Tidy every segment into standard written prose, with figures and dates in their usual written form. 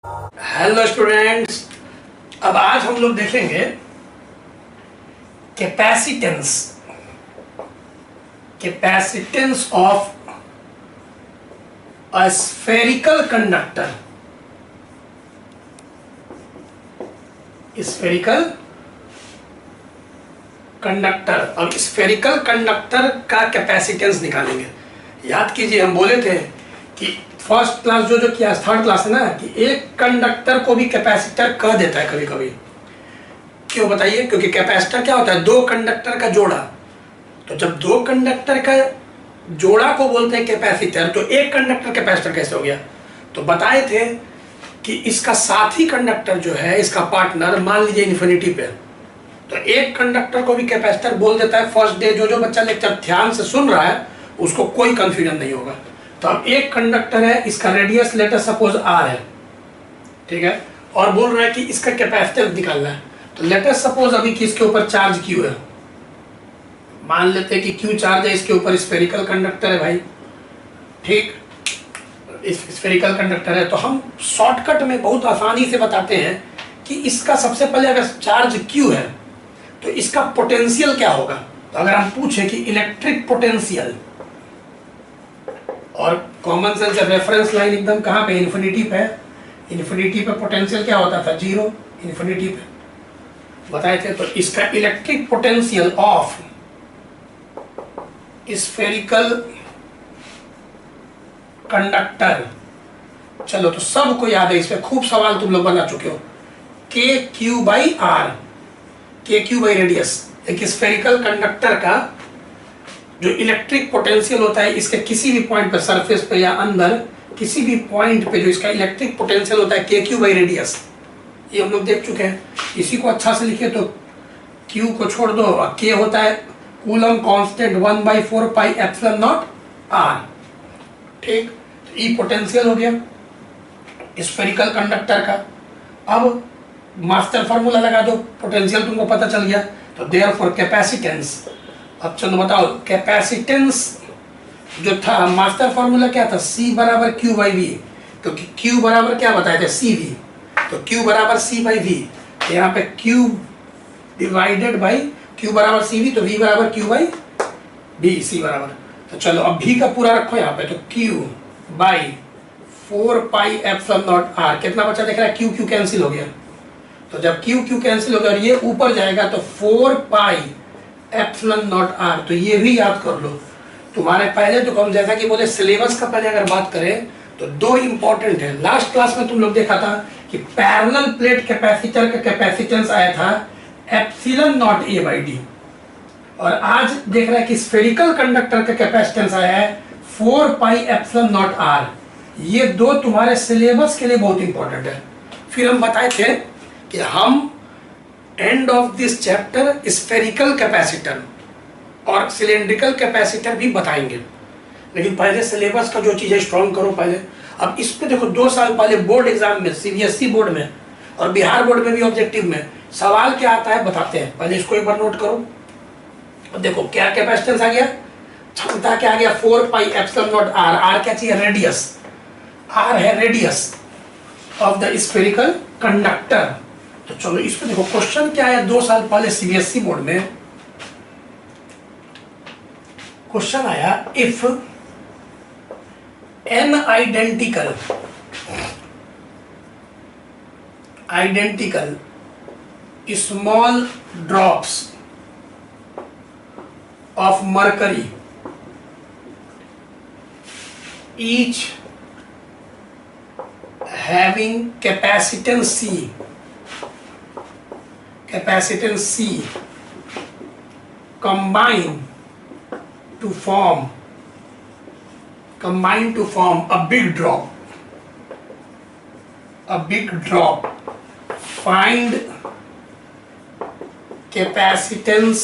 Hello students, अब आज हम लोग देखेंगे capacitance of a spherical conductor. और स्फेरिकल कंडक्टर का कैपेसिटेंस निकालेंगे। याद कीजिए, हम बोले थे कि फर्स्ट क्लास जो किया, थर्ड क्लास है ना, कि एक कंडक्टर को भी कैपेसिटर कह देता है कभी कभी। क्यों बताइए? क्योंकि कैपेसिटर क्या होता है? दो कंडक्टर का जोड़ा। तो जब दो कंडक्टर का जोड़ा को बोलते हैं कैपेसिटर, तो एक कंडक्टर कैपेसिटर कैसे हो गया? तो बताए थे कि इसका साथी कंडक्टर जो है, इसका पार्टनर, मान लीजिए इन्फिनिटी पे, तो एक कंडक्टर को भी कैपेसिटर बोल देता है। फर्स्ट डे जो बच्चा लेक्चर ध्यान से सुन रहा है उसको कोई कंफ्यूजन नहीं होगा। तो अब एक कंडक्टर है, इसका रेडियस लेटर सपोज r है, ठीक है, और बोल रहा है कि इसका कैपेसिटेंस निकालना है। तो लेटर सपोज अभी किसके ऊपर चार्ज q है, मान लेते हैं कि q चार्ज है इसके ऊपर, स्फेरिकल कंडक्टर है भाई, ठीक, स्फेरिकल कंडक्टर है। तो हम शॉर्टकट में बहुत आसानी से बताते हैं कि इसका सबसे पहले अगर चार्ज q है तो इसका पोटेंशियल क्या होगा। तो अगर हम पूछे कि इलेक्ट्रिक पोटेंशियल, और कॉमन सेंस रेफरेंस लाइन एकदम कहाँ पे? इन्फिनिटी पे। इन्फिनिटी पे पोटेंशियल क्या होता था? जीरो। इन्फिनिटी पे बताए थे। तो इसका electric potential of spherical conductor, चलो तो सबको याद है, इसमें खूब सवाल तुम लोग बना चुके हो। के क्यू बाई आर, के क्यू बाई रेडियस। एक स्फेरिकल कंडक्टर का जो इलेक्ट्रिक पोटेंशियल होता है, इसके किसी भी पॉइंट पे, सरफेस पे या अंदर किसी भी पॉइंट पे जो इसका इलेक्ट्रिक पोटेंशियल होता है, के क्यू बाई रेडियस, ये हम लोग देख चुके हैं। इसी को अच्छा से लिखिए तो क्यू को छोड़ दो, के होता है coulomb constant 1/4 pi epsilon naught R, ठीक। तो ये पोटेंशियल हो गया स्फेरिकल कंडक्टर का। अब मास्टर फार्मूला लगा दो, पोटेंशियल तुमको पता चल गया। तो देयरफॉर कैपेसिटेंस, अब चलो बताओ कैपेसिटेंस जो था, मास्टर फार्मूला क्या था? C बराबर Q बाई V, क्योंकि Q बराबर क्या बताए थे? CV। तो Q बराबर C बाई V, तो यहाँ पे Q डिवाइडेड बाई Q बराबर CV, तो V बराबर Q बाई V, C बराबर। तो चलो अब V का पूरा रखो यहाँ पे, तो Q by 4 pi epsilon not R, कितना बचा देख रहा है? Q Q कैंसिल हो गया। तो जब Q Q कैंसिल हो गया और ये ऊपर जाएगा तो 4 पाई एप्सिलॉन नॉट आर। तो ये भी याद कर लो। तुम्हारे पहले तो हम जैसा कि बोले सिलेबस का पहले अगर बात करें तो दो इंपॉर्टेंट है। लास्ट क्लास में तुम लोग देखा था कि पैरेलल प्लेट कैपेसिटर का कैपेसिटेंस आया था epsilon not a by D, और आज देख रहा है कि स्फेरिकल कंडक्टर का कैपेसिटेंस आया है 4 पाई एप्सिलॉन नॉट आर। ये दो तुम्हारे सिलेबस के लिए बहुत इंपॉर्टेंट है। फिर हम बताए थे कि हम end of this chapter spherical capacitor और सिलेंड्रिकल कैपेसिटर भी बताएंगे, लेकिन पहले सिलेबस का जो चीज़ है स्ट्रॉन्ग करो पहले। अब इस पे देखो, 2 साल पहले बोर्ड एग्जाम में, CBSE बोर्ड में और बिहार बोर्ड में भी ऑब्जेक्टिव में सवाल क्या आता है बताते हैं, पहले इसको एक बार नोट करो। अब देखो क्या कैपेसिटेंस आ गया, क्षमता क्या आ गया? 4 pi epsilon naught R. R क्या चाहिए? रेडियस। आर है radius of the spherical conductor. तो चलो इस पे देखो क्वेश्चन क्या है। 2 साल पहले CBSE बोर्ड में क्वेश्चन आया, if n identical small drops of mercury each having capacitance C combine to form a big drop, find capacitance,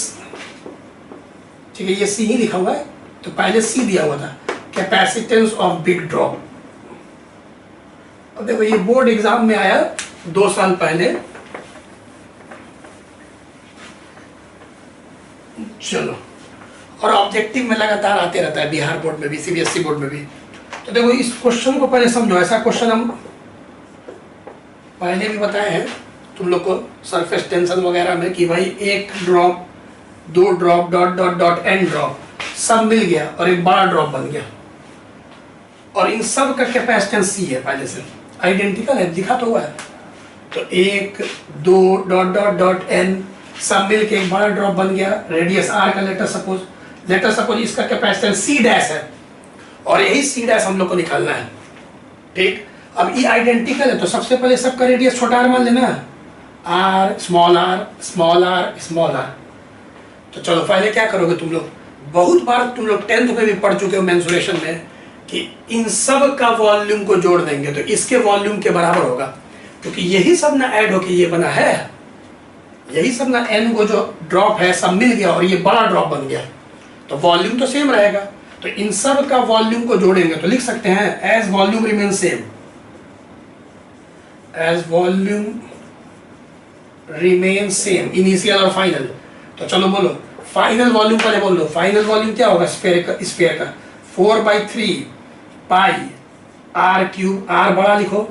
ठीक है, ये C ही लिखा हुआ है तो पहले C दिया हुआ था, कैपेसिटेंस ऑफ बिग ड्रॉप। अब देखो ये बोर्ड एग्जाम में आया 2 साल पहले। चलो, और ऑब्जेक्टिव में लगातार आते रहता है, बिहार बोर्ड में भी, CBSE बोर्ड में भी। तो देखो इस क्वेश्चन को पहले समझो। ऐसा क्वेश्चन हम पहले भी बताए हैं तुम लोग को सरफेस टेंशन वगैरह में कि भाई एक ड्रॉप, दो drop, dot dot dot N drop, सब मिल गया और एक बड़ा ड्रॉप बन गया, और इन सब का कैपेसिटेंस सी है, पहले से आइडेंटिकल है, दिखा तो हुआ है। तो एक, दो, डॉट डॉट डॉट एन, सब मिल के एक बड़ा ड्रॉप बन गया, रेडियस आर का, लेटर सपोज इसका कैपेसिटेंस सी डैश है, और यही सी डैश हम लोग को निकालना है। ठीक, अब ये आइडेंटिकल है तो सबसे पहले सबका रेडियस छोटा आर मान लेना, R small R small R small R. तो चलो पहले क्या करोगे तुम लोग, बहुत बार तुम लोग 10th में भी पढ़ चुके हो मेंसुरेशन में, कि इन सब का वॉल्यूम को जोड़ देंगे तो इसके वॉल्यूम के बराबर होगा, क्योंकि यही सब ना ऐड होके ये बना है, यही सब ना एन को जो ड्रॉप है सब मिल गया और ये बड़ा ड्रॉप बन गया, तो वॉल्यूम तो सेम रहेगा। तो इन सब का वॉल्यूम को जोड़ेंगे तो लिख सकते हैं as volume remain same, as volume remain same, initial और फाइनल। तो चलो बोलो फाइनल वॉल्यूम पहले बोल लो, फाइनल वॉल्यूम क्या होगा स्फीयर का 4/3 पाई आर क्यूब, आर बड़ा लिखो,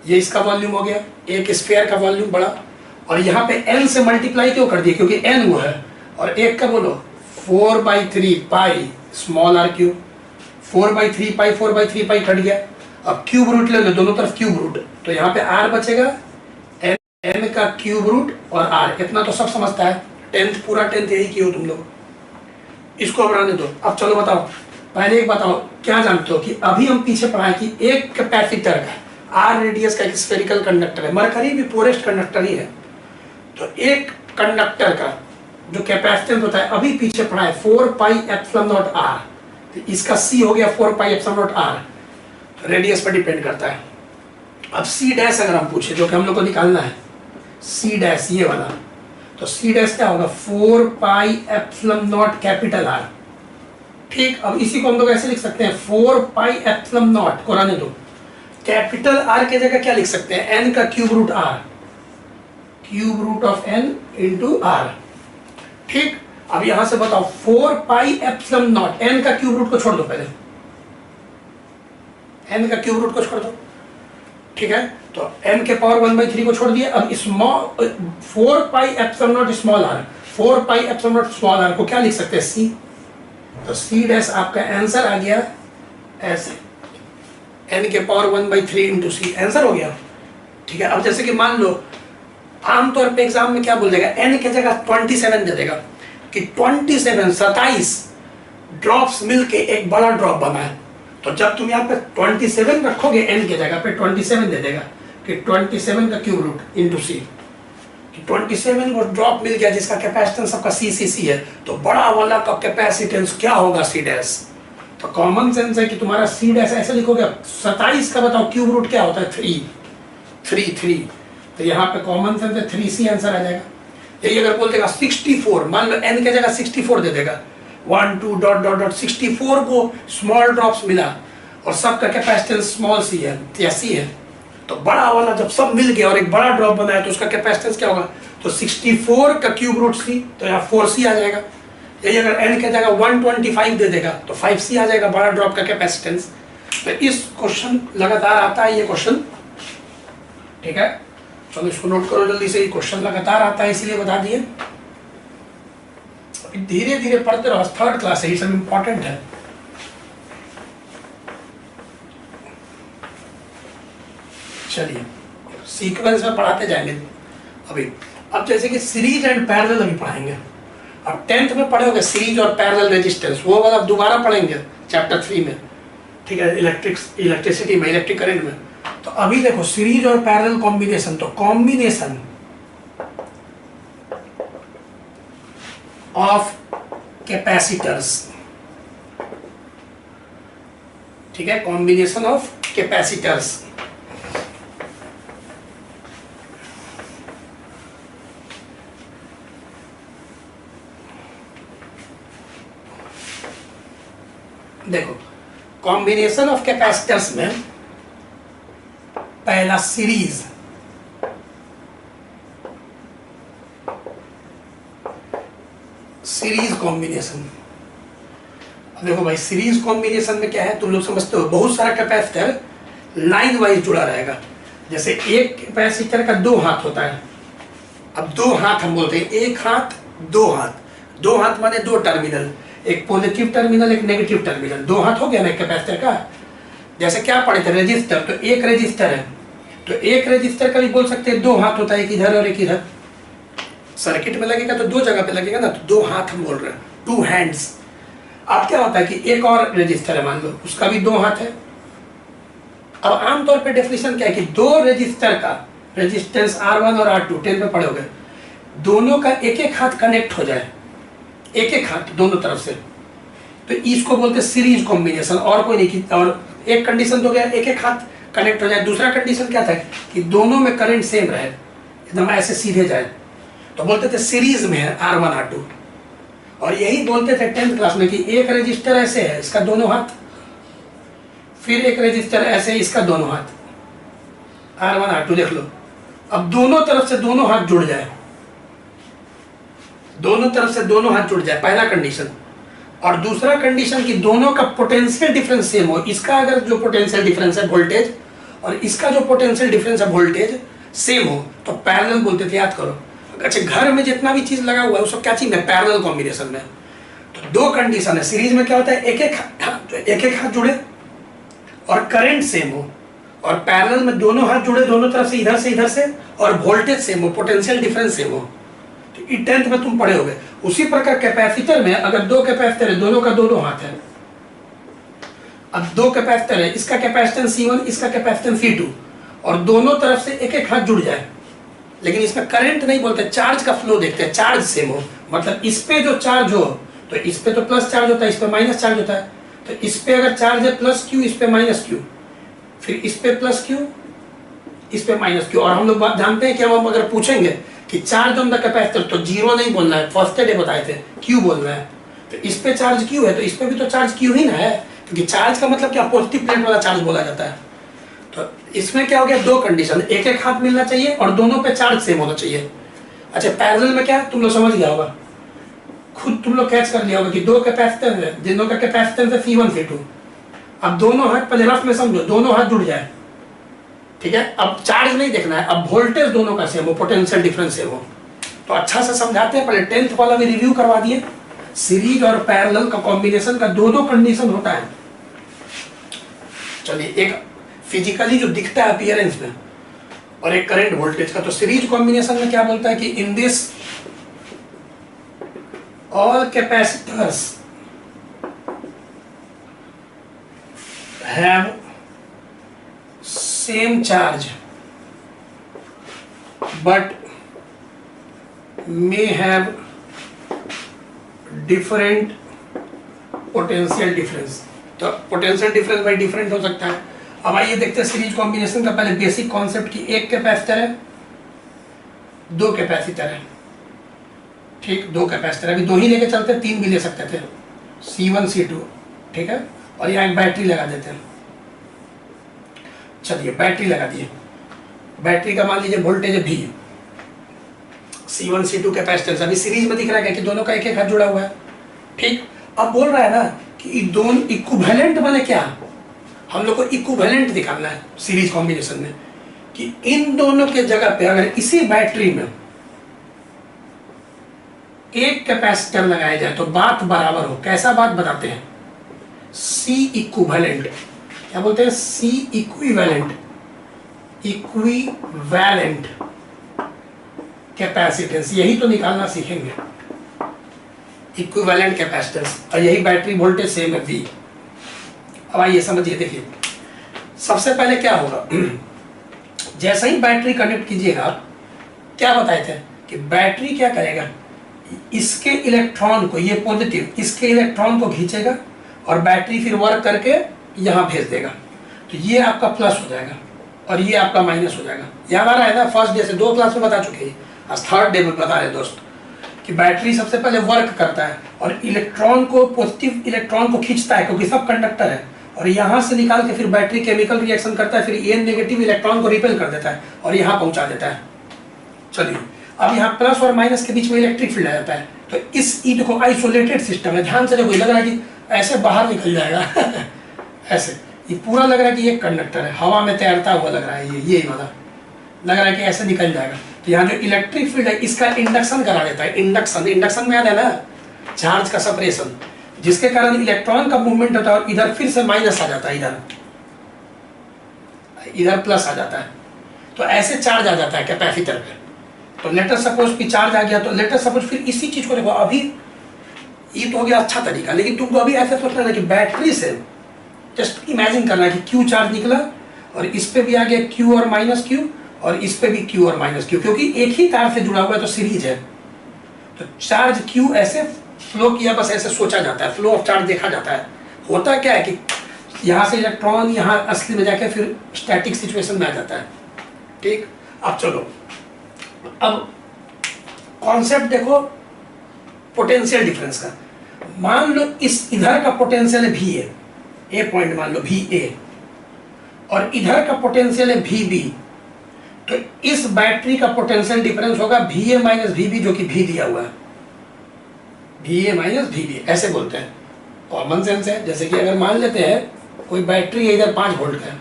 ये इसका वॉल्यूम हो गया, एक स्फीयर का वॉल्यूम बड़ा, और यहाँ पे n से मल्टीप्लाई क्यों कर दिए, क्योंकि n वो है, और एक का बोलो 4/3 pi small R cube, 4/3 pi 4/3 pi cut गया, अब क्यूब रूट ले लो, दोनों तरफ क्यूब रूट, तो यहाँ पे r बचेगा n का क्यूब रूट और r, इतना तो सब समझता है, 10th पूरा 10th यही किए हो तुम लोग, इसको अब रहने दो। अब चलो बताओ, पहले एक बताओ क्या जानते हो कि अभी हम पीछे पढ़ाए कि एक कैपेसिटर का आर रेडियस का एक स्फेरिकल कंडक्टर है, मरकरी भी पोरेस्ट कंडक्टर ही है, तो एक कंडक्टर का जो कैपेसिटेंस होता है अभी पीछे पढ़ाए 4πε0 r, तो इसका c हो गया 4πε0 r, रेडियस पर डिपेंड करता है। अब c डैश अगर हम पूछे, जो कि हम लोग को निकालना है, c डैश ये वाला, तो c डैश क्या होगा 4πε0 कैपिटल R। ठीक, अब इसी को हम लोग ऐसे लिख सकते हैं 4πε0 को रहने दो, कैपिटल R के जगह क्या लिख सकते हैं, n का cube root r, cube root of n into r। ठीक, अब यहां से बताओ 4πε0, n का क्यूब रूट को छोड़ दो, पहले n का क्यूब रूट को छोड़ दो, ठीक है, तो n के पावर 1/3 को छोड़ दिए, अब small 4πε0 small r, 4πε0 small r को क्या लिख सकते हैं c, तो c डैश आपका आंसर आ गया ऐसे, n के पावर 1/3 इंटू सी, आंसर हो गया। ठीक है, अब जैसे कि मान लो आमतौर पे एग्जाम में क्या बोल देगा, n के जगह 27 दे देगा कि 27 ड्रॉप्स मिलके एक बड़ा ड्रॉप बना है, तो जब तुम यहाँ पे 27 रखोगे n के जगह पे 27 दे देगा कि 27 का क्यूब रूट इंटू सी, 27 को ड्रॉप मिल गया जिसका कैपेसिटेंस सबका सी है, तो बड़ा वाला का कैपेसिटेंस क्या होगा सी डैश। तो कॉमन सेंस है कि तुम्हारा सी डैश ऐसे लिखोगे, 27 का बताओ क्यूब रूट क्या होता है 3, तो यहाँ पे कॉमन सेंस है 3c आंसर आ जाएगा। यही अगर बोल देगा 64, मान लो n के जगह 64 दे देगा, 1 2 डॉट डॉट डॉट 64 को स्मॉल ड्रॉप्स मिला और सबका कैपेसिटेंस स्मॉल सी है या सी है, तो बड़ा वाला जब सब मिल गया और एक बड़ा ड्रॉप बना है तो उसका कैपेसिटेंस क्या होगा, तो 64 का क्यूब रूट सी, तो यहाँ 4c आ जाएगा। यही अगर n के जगह 125 दे देगा तो 5c आ जाएगा बड़ा ड्रॉप का कैपेसिटेंस। तो इस क्वेश्चन लगातार आता है ये क्वेश्चन, ठीक है, चलो इसको नोट करो जल्दी से, ये क्वेश्चन लगातार आता है इसलिए बता दिए, धीरे धीरे पढ़ते रहो, थर्ड क्लास है, ये सब इंपॉर्टेंट है। चलिए सीक्वेंस में पढ़ाते जाएंगे अभी। अब जैसे कि सीरीज एंड पैरेलल अभी पढ़ाएंगे, अब 10th में पढ़ोगे सीरीज और पैरेलल रेजिस्टेंस, वो वाला दोबारा पढ़ेंगे चैप्टर 3 में, ठीक है, इलेक्ट्रिसिटी में, इलेक्ट्रिक करंट में। तो अभी देखो सीरीज और पैरेलल कॉम्बिनेशन, तो कॉम्बिनेशन ऑफ कैपेसिटर्स, ठीक है, कॉम्बिनेशन ऑफ कैपेसिटर्स, देखो कॉम्बिनेशन ऑफ कैपेसिटर्स में पहला सीरीज, कॉम्बिनेशन। अब देखो भाई सीरीज कॉम्बिनेशन में क्या है, तुम लोग समझते हो, बहुत सारा कैपेसिटर लाइन वाइज जुड़ा रहेगा, जैसे एक कैपेसिटर का दो हाथ होता है। अब दो हाथ हम बोलते हैं, एक हाथ दो हाथ। दो हाथ माने दो टर्मिनल, एक पॉजिटिव टर्मिनल एक नेगेटिव टर्मिनल, दो हाथ हो गया ना कैपेसिटर का। जैसे क्या पढ़े थे रजिस्टर, तो एक रजिस्टर है तो एक रजिस्टर का भी बोल सकते हैं दो हाथ होता है, एक इधर और एक इधर। सर्किट में लगेगा तो दो जगह पे लगेगा ना, तो दो हाथ हम बोल रहे हैं, टू हैंड्स। अब क्या होता है कि एक और रजिस्टर है मान लो, उसका भी दो हाथ है। अब आमतौर पे डेफिनेशन क्या है कि दो रजिस्टर का रेजिस्टेंस R1 और R2 10 में पढ़ोगे, दोनों का एक एक हाथ कनेक्ट हो जाए, एक एक हाथ दोनों तरफ से, तो इसको बोलते हैं सीरीज कॉम्बिनेशन। और कोई नहीं। और एक कंडीशन तो गया एक एक हाथ कनेक्ट हो जाए, दूसरा कंडीशन क्या था कि दोनों में करंट सेम रहे, एकदम ऐसे सीधे जाए, तो बोलते थे सीरीज में है R1 R2। और यही बोलते थे 10th क्लास में कि एक रजिस्टर ऐसे है इसका दोनों हाथ, फिर एक रजिस्टर ऐसे है इसका दोनों हाथ, R1 R2 देख लो। अब दोनों तरफ से दोनों हाथ जुड़ जाए, दोनों तरफ से दोनों हाथ जुड़ जाए, पहला कंडीशन। और दूसरा कंडीशन कि दोनों का पोटेंशियल डिफरेंस सेम हो। इसका अगर जो पोटेंशियल डिफरेंस है वोल्टेज और इसका जो पोटेंशियल डिफरेंस है वोल्टेज सेम हो तो पैरेलल बोलते थे, याद करो। अच्छा, घर में जितना भी चीज लगा हुआ है उसको क्या चीज में, पैरेलल कॉम्बिनेशन में। तो दो कंडीशन है, सीरीज में क्या होता है एक एक हाथ जुड़े और करंट सेम हो, और पैरेलल में दोनों हाथ जुड़े दोनों तरफ से इधर से और वोल्टेज सेम हो, पोटेंशियल डिफरेंस सेम हो। तो 10th में तुम पढ़े होगे। उसी प्रकार कैपेसिटर में अगर दो कैपेसिटर है, दोनों का दोनों हाथ है। अब दो कैपेसिटर है, इसका कैपेसिटेंस C1 इसका कैपेसिटेंस C2, और दोनों तरफ से एक एक हाथ जुड़ जाए, लेकिन इसमें करंट नहीं बोलते, चार्ज का फ्लो देखते हैं, चार्ज सेम हो। मतलब इस पे जो चार्ज हो तो इस पे तो प्लस चार्ज होता है, इस पे माइनस चार्ज होता है। तो इस पे अगर चार्ज है प्लस क्यू, इस पे माइनस क्यू, फिर इस पे प्लस क्यू, इस पे माइनस क्यू। और हम लोग जानते हैं कि हम अगर पूछेंगे कि चार्ज ऑन द कैपेसिटर तो जीरो नहीं बोलना है, फर्स्ट डे बताए थे क्यू बोलना है। तो इस पे चार्ज क्यू है तो इस पे भी तो चार्ज क्यू ही ना है, क्योंकि चार्ज का मतलब क्या, पॉजिटिव प्लेट वाला चार्ज बोला जाता है। तो इसमें क्या हो गया, दो कंडीशन, एक एक हाथ मिलना चाहिए और दोनों पे चार्ज सेम होना चाहिए। अच्छा, पैरेलल में क्या तुम लोग समझ गया होगा, खुद तुम लोग कैच कर लिया होगा कि दो कैपेसिटर है जिनों का कैपेसिटेंस है C1 C2। अब दोनों हाथ पहले रफ में समझो, दोनों हाथ जुड़ जाए, ठीक है। अब चार्ज नहीं देखना है, अब वोल्टेज दोनों का सेम हो, पोटेंशियल डिफरेंस सेम हो। तो अच्छा से समझाते हैं, पहले 10th वाला भी रिव्यू करवा दिए। सीरीज और पैरेलल का कॉम्बिनेशन का दो कंडीशन होता है। चलिए, एक फिजिकली जो दिखता है अपीयरेंस में और एक करंट वोल्टेज का। तो सीरीज कॉम्बिनेशन में क्या बोलता है कि in this all capacitors have same charge but may have different potential difference। तो पोटेंशियल डिफरेंस भाई डिफरेंट हो सकता है। अब आइए देखते हैं सीरीज कॉम्बिनेशन का पहले बेसिक कॉन्सेप्ट कि एक कैपेसिटर है, दो कैपेसिटर है, ठीक, दो कैपेसिटर, अभी दो ही लेके चलते, तीन भी ले सकते थे, C1 C2, ठीक है। और यहाँ एक बैटरी लगा देते हैं। चलिए बैटरी लगा दिए, बैटरी का मान लीजिए वोल्टेज है V, C1 C2 कैपेसिटेंस। अभी सीरीज में दिख रहा है कि दोनों का एक एक हाथ जुड़ा हुआ है, ठीक। अब बोल रहा है ना कि दोनों इक्विवेलेंट माने क्या, हम लोग को इक्विवेलेंट दिखाना है सीरीज कॉम्बिनेशन में, कि इन दोनों के जगह पे अगर इसी बैटरी में एक कैपेसिटर लगाया जाए तो बात बराबर हो। कैसा बात बताते हैं, C इक्विवेलेंट, क्या बोलते हैं, C इक्विवेलेंट, इक्विवेलेंट कैपेसिटेंस, यही तो निकालना सीखेंगे, इक्विवेलेंट कैपेसिटेंस। और यही बैटरी वोल्टेज सेम है V। अब आइए समझिए, देखिए सबसे पहले क्या होगा, जैसे ही बैटरी कनेक्ट कीजिएगा, क्या बताए थे कि बैटरी क्या करेगा, इसके इलेक्ट्रॉन को, ये पॉजिटिव, इसके इलेक्ट्रॉन को खींचेगा और बैटरी फिर वर्क करके यहाँ भेज देगा। तो ये आपका प्लस हो जाएगा और ये आपका माइनस हो जाएगा। याद आ रहा है ना, फर्स्ट डे से, दो क्लास में बता चुके हैं, आज थर्ड डे में बता रहे दोस्त कि बैटरी सबसे पहले वर्क करता है और इलेक्ट्रॉन को, पॉजिटिव इलेक्ट्रॉन को खींचता है क्योंकि सब कंडक्टर है, और यहाँ से निकाल के फिर बैटरी केमिकल रिएक्शन करता है, फिर ये नेगेटिव इलेक्ट्रॉन को रिपेल कर देता है और यहाँ पहुँचा देता है। चलिए, अब यहाँ प्लस और माइनस के बीच में इलेक्ट्रिक फील्ड आ जाता है। तो इस ई देखो आइसोलेटेड सिस्टम है, ध्यान से देखो, लग रहा है कि ऐसे बाहर निकल जाएगा ऐसे, ये पूरा लग रहा है कि ये कंडक्टर है, हवा में तैरता हुआ लग रहा है, ये वाला लग रहा है कि ऐसे निकल जाएगा। तो यहाँ जो इलेक्ट्रिक फील्ड है इसका इंडक्शन करा देता है। इंडक्शन में याद है ना, चार्ज का सेपरेशन, जिसके कारण इलेक्ट्रॉन का मूवमेंट होता है और इधर फिर से माइनस आ जाता है, इधर प्लस आ जाता है। तो ऐसे चार्ज आ जाता है कैपेसिटर पे। तो लेटर सपोज कि चार्ज आ गया, तो लेटर सपोज फिर इसी चीज को देखो, अभी ये तो हो गया अच्छा तरीका, लेकिन तुमको अभी ऐसे सोचना है कि बैटरी से जस्ट इमेजिन करना है कि क्यू चार्ज निकला और इस पे भी आ गया क्यू और माइनस क्यू, और इस पे भी क्यू और माइनस क्यू, क्योंकि एक ही तार से जुड़ा हुआ है तो सीरीज है। तो चार्ज क्यू ऐसे फ्लो किया, बस ऐसे सोचा जाता है, फ्लो ऑफ चार्ज देखा जाता है। होता क्या है कि यहाँ से इलेक्ट्रॉन यहाँ असली में जाके फिर स्टैटिक सिचुएशन में आ जाता है। ठीक, अब चलो, अब कॉन्सेप्ट देखो पोटेंशियल डिफरेंस का। मान लो इस इधर का पोटेंशियल है भी ए पॉइंट मान लो भी ए, और इधर का पोटेंशियल है भी बी, तो इस बैटरी का पोटेंशियल डिफरेंस होगा भी ए माइनस भी बी, जो कि भी दिया हुआ है, भी ए माइनस भी बी, ऐसे बोलते हैं, कॉमन सेंस है। जैसे कि अगर मान लेते हैं कोई बैटरी है इधर 5 वोल्ट का है,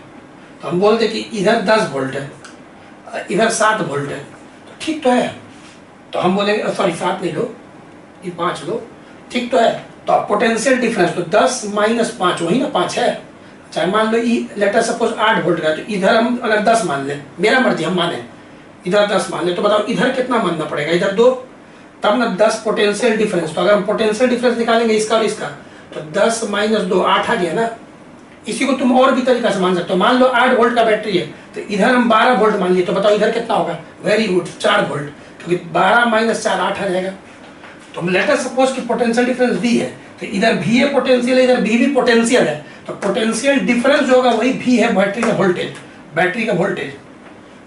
तो हम बोलते हैं कि इधर 10 वोल्ट है, इधर 7 वोल्ट है, तो ठीक तो है। तो हम बोलेंगे सॉरी 7 नहीं लो, ये 5 लो, ठीक तो है। तो पोटेंशियल डिफरेंस तो 10 माइनस 5 वही ना 5 है। चाहे मान लो लेटर सपोज 8 वोल्ट का, तो इधर हम अगर 10 मान लें, मेरा मर्जी हम माने, इधर 10 मान लें, तो बताओ इधर कितना मानना पड़ेगा, इधर 2, तब ना 10 पोटेंशियल डिफरेंस। तो अगर हम पोटेंशियल डिफरेंस निकालेंगे इसका और इसका, तो 10 माइनस 2 8 आ गया ना। इसी को तुम और भी तरीका से मान सकते हो। मान लो 8 वोल्ट का बैटरी है, तो इधर हम 12 वोल्ट मान लिए, तो बताओ इधर कितना होगा, वेरी गुड 4 वोल्ट, क्योंकि 12 माइनस 4 8 आ जाएगा। तो लेटर सपोज कि पोटेंशियल डिफरेंस भी है, तो इधर भी है पोटेंशियल है, इधर भी पोटेंशियल है, तो पोटेंशियल डिफरेंस जो होगा वही भी है बैटरी का वोल्टेज, बैटरी का वोल्टेज।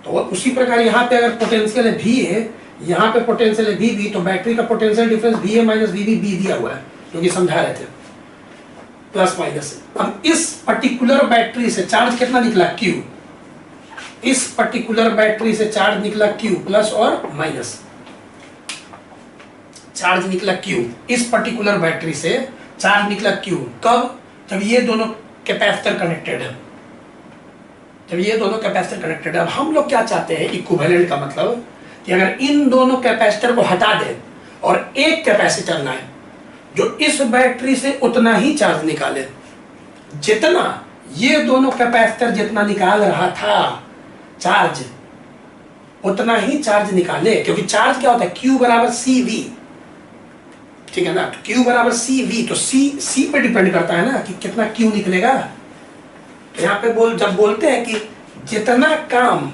तो उसी प्रकार यहाँ पे अगर पोटेंशियल है भी है, यहाँ पे पोटेंशियल है भी, तो बैटरी का पोटेंशियल डिफरेंस भी है माइनस भी दिया हुआ है, जो कि समझा रहे थे प्लस माइनस। अब इस पर्टिकुलर बैटरी से चार्ज कितना निकला Q, इस पर्टिकुलर बैटरी से चार्ज निकला Q प्लस और माइनस, चार्ज निकला Q, इस पर्टिकुलर बैटरी से चार्ज निकला Q कब, जब ये दोनों कैपेसिटर कनेक्टेड है, जब ये दोनों कैपेसिटर कनेक्टेड है। अब हम लोग क्या चाहते हैं, इक्विवेलेंट का मतलब कि अगर इन दोनों कैपेसिटर को हटा दें और एक कैपेसिटर लाएं जो इस बैटरी से उतना ही चार्ज निकाले, जितना ये दोनों कैपेसिटर जितना निकाल रहा था चार्ज, उतना ही चार्ज निकाले। क्योंकि चार्ज क्या होता है, Q बराबर CV, ठीक है ना। तो Q बराबर CV, तो C पे डिपेंड करता है ना कि कितना Q निकलेगा। तो यहाँ पे जब बोलते हैं कि जितना काम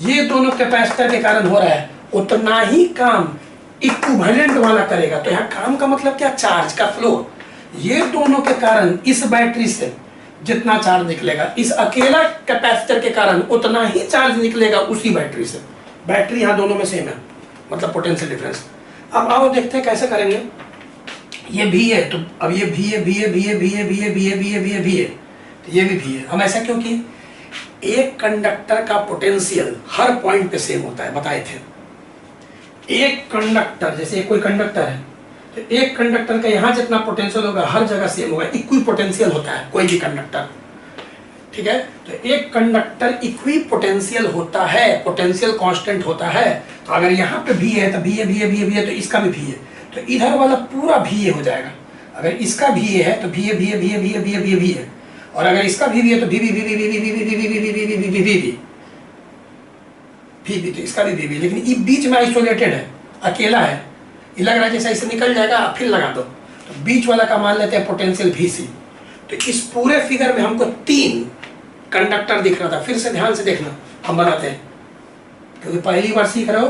ये दोनों कैपेसिटर के कारण हो रहा है, उतना ही काम इक्विवेलेंट वाला करेगा। तो यहाँ काम का मतलब क्या, चार्ज का फ्लो। ये दोनों के कारण इस बैटरी से जितना चार्ज निकलेगा, इस अकेला कैपेसिटर के कारण उतना ही चार्ज निकलेगा उसी बैटरी से। बैटरी यहाँ दोनों में सेम है, मतलब पोटेंशियल डिफरेंस। अब आओ देखते हैं कैसे करेंगे। ये भी है, तो अब ये भी है, भी है, भी है, भी है, भी है, भी है, भी है, भी है, भी है, तो ये भी है। हम ऐसा क्यों किए, एक कंडक्टर का पोटेंशियल हर पॉइंट पे सेम होता है, बताए थे। एक कंडक्टर, जैसे कोई कंडक्टर है, तो एक कंडक्टर का यहाँ जितना पोटेंशियल होगा हर जगह सेम होगा, इक्वी पोटेंशियल होता है कोई भी कंडक्टर, ठीक है। तो एक कंडक्टर इक्वी पोटेंशियल होता है, पोटेंशियल कांस्टेंट होता है। तो अगर यहाँ पे भी है तो भी है, भी है, भी है, भी है, तो इसका भी है, तो इधर वाला पूरा भी हो जाएगा। अगर इसका भी है तो भी है, भी है, भी है, भी है, भी है, भी है, भी है, और अगर इसका भी है तो भी, तो इसका भी, लेकिन ये बीच में आइसोलेटेड है, अकेला है, ये लग रहा है जैसे इसे निकल जाएगा, फिर लगा दो, तो बीच वाला का मान लेते हैं पोटेंशियल VC। तो इस पूरे फिगर में हमको 3 कंडक्टर दिख रहा था। फिर से ध्यान से देखना, हम बनाते हैं, क्योंकि पहली बार सीख रहे हो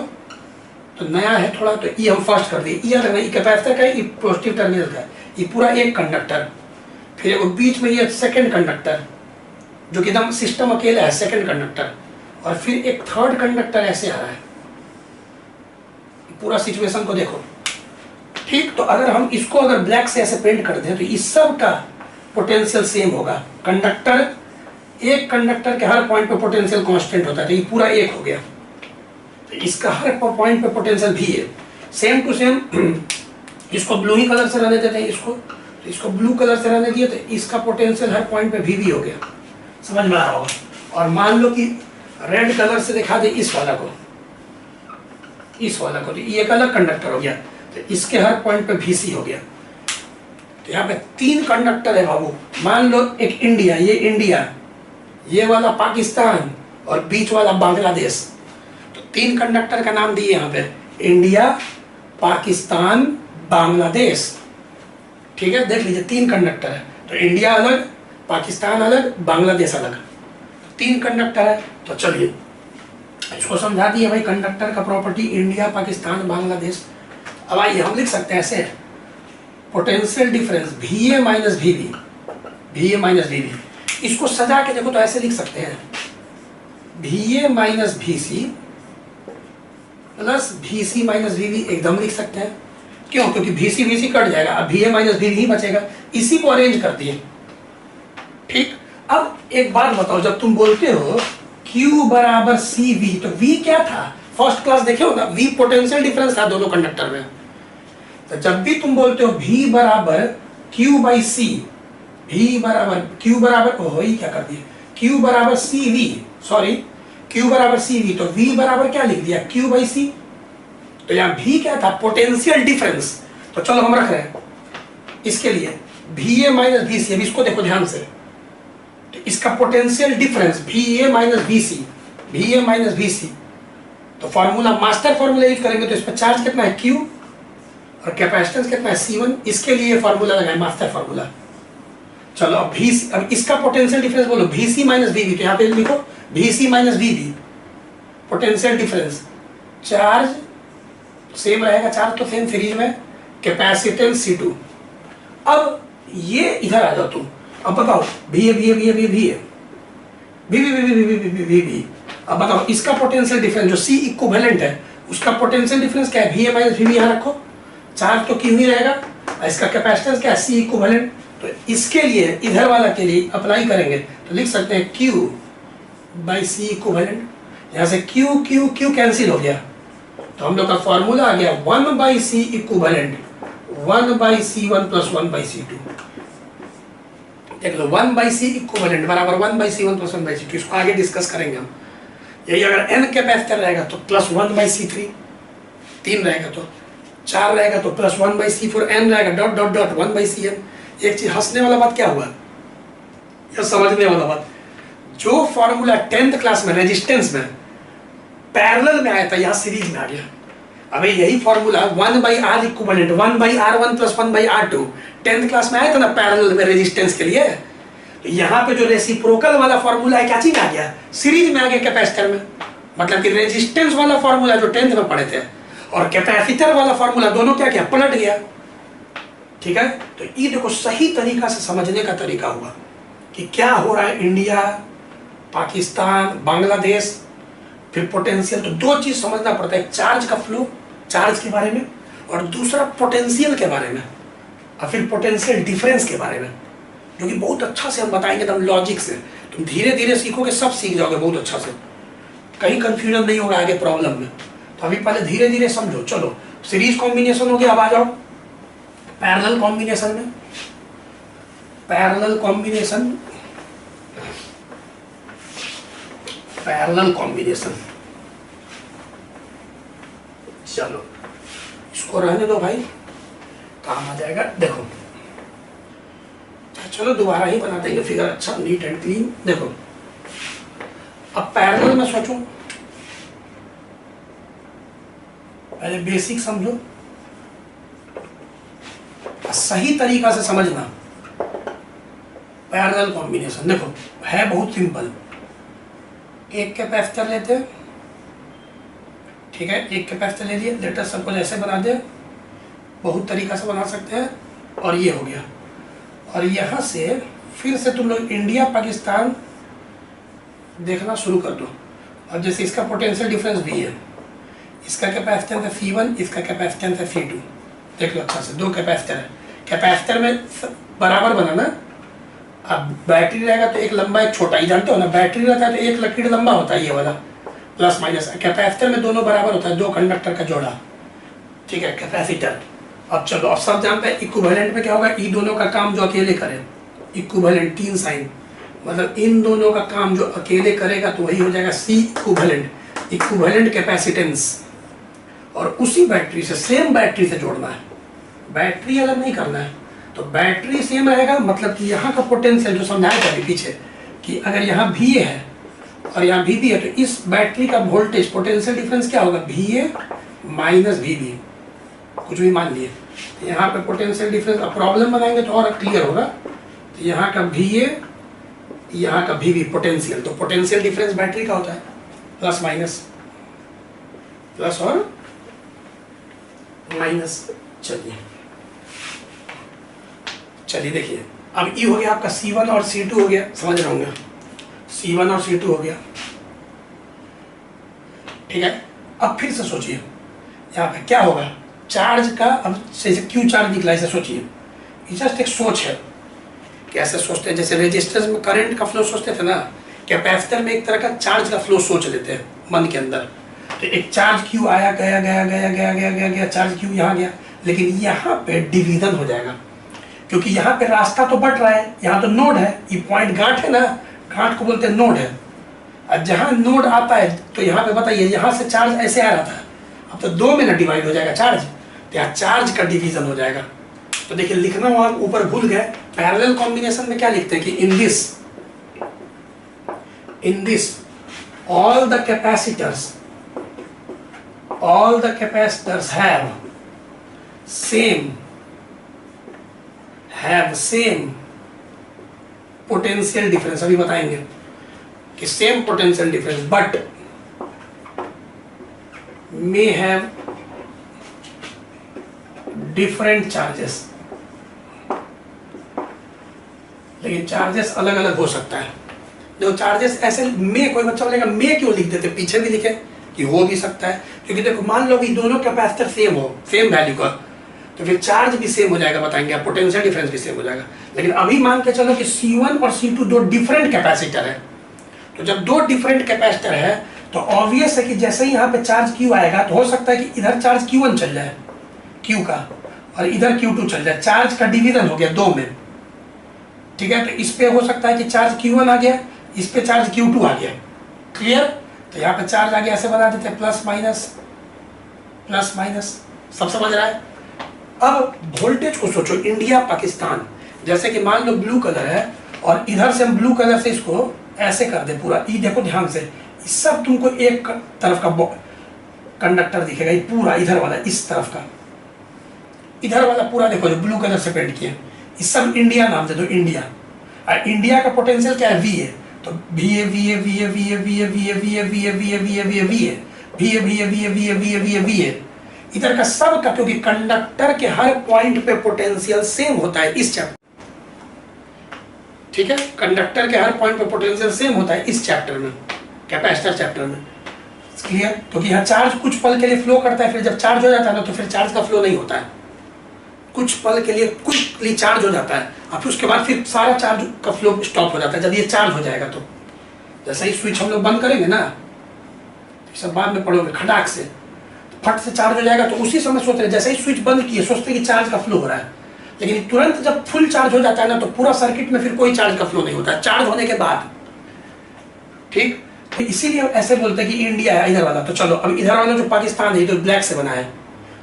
तो नया है थोड़ा, तो ये हम फर्स्ट कर दिए। ये लगना, ये कैपेसिटर का है, ये पॉजिटिव टर्मिनल का है, ये पूरा एक कंडक्टर, फिर वो बीच में ये सेकंड कंडक्टर जो कि एकदम सिस्टम अकेला है, सेकंड कंडक्टर, और फिर एक थर्ड कंडक्टर ऐसे आ रहा है। पूरा सिचुएशन को देखो, ठीक। तो अगर हम इसको अगर ब्लैक से ऐसे पेंट कर दें तो इस सब का पोटेंशियल सेम होगा। कंडक्टर, एक कंडक्टर के हर पॉइंट पे पोटेंशियल कांस्टेंट होता है, तो ये पूरा एक हो गया, तो इसका हर पॉइंट पे पोटेंशियल भी है, सेम टू सेम। इसको ब्लू ही कलर से रहने देते हैं इसको, तो इसको ब्लू कलर से रहने दिए, तो इसका पोटेंशियल हर पॉइंट पे वी हो गया, समझ में आ रहा होगा। और मान लो कि रेड कलर से दिखा दे इस वाला को, तो ये एक अलग कंडक्टर हो गया, तो इसके हर पॉइंट पे VC हो गया। तो यहाँ पे 3 कंडक्टर है बाबू। मान लो एक इंडिया, ये वाला पाकिस्तान और बीच वाला बांग्लादेश। तो 3 कंडक्टर का नाम दिए यहाँ पे, इंडिया, पाकिस्तान, बांग्लादेश। ठीक है, देख लीजिए 3 कंडक्टर है, तो इंडिया अलग, पाकिस्तान अलग, बांग्लादेश अलग, 3 कंडक्टर है। तो चलिए इसको समझा दिए भाई, कंडक्टर का प्रॉपर्टी इंडिया, पाकिस्तान, बांग्लादेश। अब आइए हम लिख सकते हैं ऐसे, potential difference VA minus VB, इसको सजा के देखो तो ऐसे लिख सकते हैं, VA minus VC plus VC minus VB, एकदम लिख सकते हैं। क्यों? क्योंकि VC कट जाएगा, अब VA माइनस VB ही बचेगा, इसी को अरेंज कर दिए। ठीक, अब एक बात बताओ, जब तुम बोलते हो Q बराबर CV, तो V क्या था? फर्स्ट क्लास देखे हो ना, V पोटेंशियल डिफरेंस था दोनों कंडक्टर में। तो जब भी तुम बोलते हो V बराबर Q बाई C, Q बराबर ही क्या कर दिए, Q बराबर CV, Q बराबर CV, तो V बराबर क्या लिख दिया, Q बाई C। तो यहाँ V क्या था, पोटेंशियल डिफरेंस। तो चलो हम रख रहे हैं इसके लिए VA माइनस VC। अब इसको देखो ध्यान से, तो इसका potential difference VA minus VC, तो फॉर्मूला, मास्टर फॉर्मूला यूज करेंगे, तो इस पर चार्ज कितना है Q और कैपेसिटेंस कितना है C1, इसके लिए फॉर्मूला लगाए, मास्टर फॉर्मूला। चलो अब VC, अब इसका पोटेंशियल डिफरेंस बोलो, VC माइनस VB, तो यहाँ पे लिखो VC minus VB, potential difference, charge same रहेगा, चार्ज तो सेम सीरीज में, कैपेसिटेंस C2। अब ये इधर आ जाओ तुम, अब बताओ VA, अब बताओ इसका पोटेंशियल डिफरेंस जो C इक्विवेलेंट है, उसका पोटेंशियल डिफरेंस क्या है, VA माइनस VB यहाँ रखो, चार्ज तो Q ही रहेगा, इसका कैपेसिटेंस क्या है, C इक्विवेलेंट। तो इसके लिए, इधर वाला के लिए अप्लाई करेंगे तो लिख सकते हैं Q बाई C इक्विवेलेंट। यहाँ से Q कैंसिल हो गया, तो हम लोग का फॉर्मूला आ गया 1 by C equivalent, 1 by C1 plus 1 by C2। देख लो 1 बाई C इक्विवेलेंट बराबर 1 by C1 plus 1 by C2। इसको आगे डिस्कस करेंगे हम। यही अगर n कैपेसिटर रहेगा तो प्लस 1 बाई C3, 3 रहेगा तो 4 रहेगा तो प्लस 1 बाई C4, n रहेगा dot dot dot 1 by Cn। एक चीज हंसने वाला बात क्या हुआ, या समझने वाला बात, जो फॉर्मूला 10th क्लास में रेजिस्टेंस में पैरेलल में आया था, यहाँ सीरीज में आ गया। अबे यही formula 1 by R equivalent 1 by R1 plus 1 by R2 10th class में आया था ना पैरेलल में रेजिस्टेंस के लिए। तो यहाँ पे जो रेसिप्रोकल वाला फॉर्मूला है क्या चीज आ गया, सीरीज में आ गया कैपेसिटर में। मतलब कि रेजिस्टेंस वाला फॉर्मूला जो 10th में पढ़े थे और कैपेसिटर वाला फॉर्मूला दोनों क्या किया, पलट गया। ठीक है, तो ये देखो सही तरीका से समझने का तरीका हुआ कि क्या हो रहा है, इंडिया, पाकिस्तान, बांग्लादेश, फिर पोटेंशियल। तो 2 चीज समझना पड़ता है, चार्ज का फ्लो, चार्ज के बारे में, और दूसरा पोटेंशियल के बारे में, और फिर पोटेंशियल डिफरेंस के बारे में, जो कि बहुत अच्छा से हम बताएंगे एकदम लॉजिक से। तुम धीरे धीरे सीखोगे, सब सीख जाओगे बहुत अच्छा से, कहीं कंफ्यूजन नहीं होगा आगे प्रॉब्लम में। तो अभी पहले धीरे धीरे समझो। चलो सीरीज कॉम्बिनेशन हो गया, अब आ जाओ पैरेलल कॉम्बिनेशन में। पैरेलल कॉम्बिनेशन, चलो इसको रहने दो भाई, काम आ जाएगा। देखो चलो दोबारा ही बना देंगे फिगर, अच्छा नीट एंड क्लीन। देखो अब पैरेलल में सोचो, पहले बेसिक समझो, सही तरीका से समझना। पैरेलल कॉम्बिनेशन देखो है बहुत सिंपल, एक कैपेसिटर लेते हैं, ठीक है, एक कैपेसिटर ले लिए, लेटर सबको ऐसे बना दे, बहुत तरीका से बना सकते हैं, और ये हो गया। और यहाँ से फिर से तुम लोग इंडिया पाकिस्तान देखना शुरू कर दो। और जैसे इसका पोटेंशियल डिफरेंस भी है, इसका कैपेसिटेंस है C1, इसका कैपेसिटेंस है C2। देख लो अच्छा से, 2 कैपेसिटर है, कैपेसिटर में बराबर बनाना। अब बैटरी रहेगा तो एक लंबा एक छोटा, ही जानते हो ना, बैटरी रहता है तो एक लकीर लंबा होता है ये वाला, प्लस माइनस। कैपेसिटर में दोनों बराबर होता है, 2 कंडक्टर का जोड़ा, ठीक है, कैपेसिटर। अब चलो, अब सब जानते हैं इक्विवेलेंट में क्या होगा, ई दोनों का काम जो अकेले करे, इक्विवेलेंट 3 साइन, मतलब इन दोनों का काम जो अकेले करेगा तो वही हो जाएगा सी इक्विवेलेंट, इक्विवेलेंट कैपेसिटेंस। और उसी बैटरी से, सेम बैटरी से जोड़ना है, बैटरी अलग नहीं करना है। तो बैटरी सेम रहेगा, मतलब कि यहाँ का पोटेंशियल जो समझाया था अभी पीछे कि अगर यहाँ भी है और यहाँ भी है, तो इस बैटरी का वोल्टेज पोटेंशियल डिफरेंस क्या होगा, VA माइनस VB, कुछ भी मान लिए। तो यहाँ पे पोटेंशियल डिफरेंस, अब प्रॉब्लम बनाएंगे तो और क्लियर होगा। तो यहाँ का VA, यहाँ का VB पोटेंशियल, तो पोटेंशियल डिफरेंस बैटरी का होता है प्लस माइनस, प्लस और माइनस। चलिए देखिए, अब ई हो गया आपका C1 और C2 हो गया, समझ रहे होंगे, C1 और C2 हो गया, ठीक है। अब फिर से सोचिए यहाँ पे क्या होगा, चार्ज का, अब जैसे क्यू चार्ज निकला, ऐसे सोचिए, ये जस्ट एक सोच है। कैसे सोचते हैं, जैसे रेजिस्टेंस में करंट का फ्लो सोचते थे ना, कैपेसिटर में एक तरह का चार्ज का फ्लो सोच लेते हैं मन के अंदर। तो एक चार्ज क्यू आया, गया गया गया गया गया गया गया, चार्ज क्यू यहाँ गया, लेकिन यहाँ पे डिवीजन हो जाएगा, क्योंकि यहाँ पे रास्ता तो बट रहा है, यहाँ तो नोड है, ये पॉइंट गांठ है ना, गांठ को बोलते हैं नोड है। और जहाँ नोड आता है तो यहाँ पे बताइए, यहाँ से चार्ज ऐसे आ रहा था, अब तो 2 में ना डिवाइड हो जाएगा चार्ज, तो यहाँ चार्ज का डिवीजन हो जाएगा। तो देखिए, लिखना वहां ऊपर भूल गए, पैरेलल कॉम्बिनेशन में क्या लिखते हैं कि in this all the capacitors have same potential difference। अभी बताएंगे कि same potential difference but may have different charges, लेकिन चार्जेस अलग अलग हो सकता है। जो चार्जेस ऐसे में, कोई बच्चा बोलेगा में क्यों लिख देते, पीछे भी लिखे कि हो भी सकता है, क्योंकि देखो मान लो कि दोनों कैपेसिटर सेम हो, सेम वैल्यू का, तो फिर चार्ज भी सेम हो जाएगा, बताएंगे आप, पोटेंशियल डिफरेंस भी सेम हो जाएगा। लेकिन अभी मान के चलो कि C1 और C2 दो डिफरेंट कैपेसिटर है, तो जब दो डिफरेंट कैपेसिटर है तो ऑब्वियस है कि जैसे ही यहाँ पे चार्ज Q आएगा तो हो सकता है कि इधर चार्ज Q1 चल जाए Q का, और इधर Q2 चल जाए, चार्ज का डिवीजन हो गया 2 में, ठीक है। तो इस पे हो सकता है कि चार्ज Q1 आ गया, इस पे चार्ज Q2 आ गया, क्लियर। तो यहाँ पे चार्ज आ गया, ऐसे बना देते हैं प्लस माइनस, सब समझ रहा है। अब वोल्टेज को सोचो, इंडिया पाकिस्तान, जैसे कि मान लो ब्लू कलर है और इधर से हम ब्लू कलर से इसको ऐसे कर दे पूरा, ये देखो ध्यान से, सब तुमको एक तरफ का कंडक्टर दिखेगा, ये पूरा इधर वाला, इस तरफ का इधर वाला पूरा देखो जो ब्लू कलर से पेंट किया, ये सब इंडिया नाम दे दो, इंडिया। और इंडिया का पोटेंशियल क्या है, VA, तो VA, इधर का सब का, क्योंकि कंडक्टर के हर पॉइंट पे पोटेंशियल सेम होता है इस चैप्टर, ठीक है, कंडक्टर के हर पॉइंट पे पोटेंशियल सेम होता है इस चैप्टर में, कैपेसिटर चैप्टर में, क्लियर। क्योंकि यहाँ चार्ज कुछ पल के लिए फ्लो करता है, फिर जब चार्ज हो जाता है ना तो फिर चार्ज का फ्लो नहीं होता है, कुछ पल के लिए क्विकली चार्ज हो जाता है, और फिर उसके बाद फिर सारा चार्ज का फ्लो स्टॉप हो जाता है जब ये चार्ज हो जाएगा। तो जैसे ही स्विच हम लोग बंद करेंगे ना, सब बाद में पढ़ोगे, खटाक से फट से चार्ज हो जाएगा, तो उसी समय सोच रहे, जैसे ही स्विच बंद किए सोचते कि चार्ज का फ्लो हो रहा है, लेकिन तुरंत जब फुल चार्ज हो जाता है ना तो पूरा सर्किट में फिर कोई चार्ज का फ्लो नहीं होता है, चार्ज होने के बाद, ठीक। तो इसीलिए ऐसे बोलते हैं कि इंडिया है इधर वाला। तो चलो, अब इधर वाला जो पाकिस्तान है, तो ब्लैक से बना है,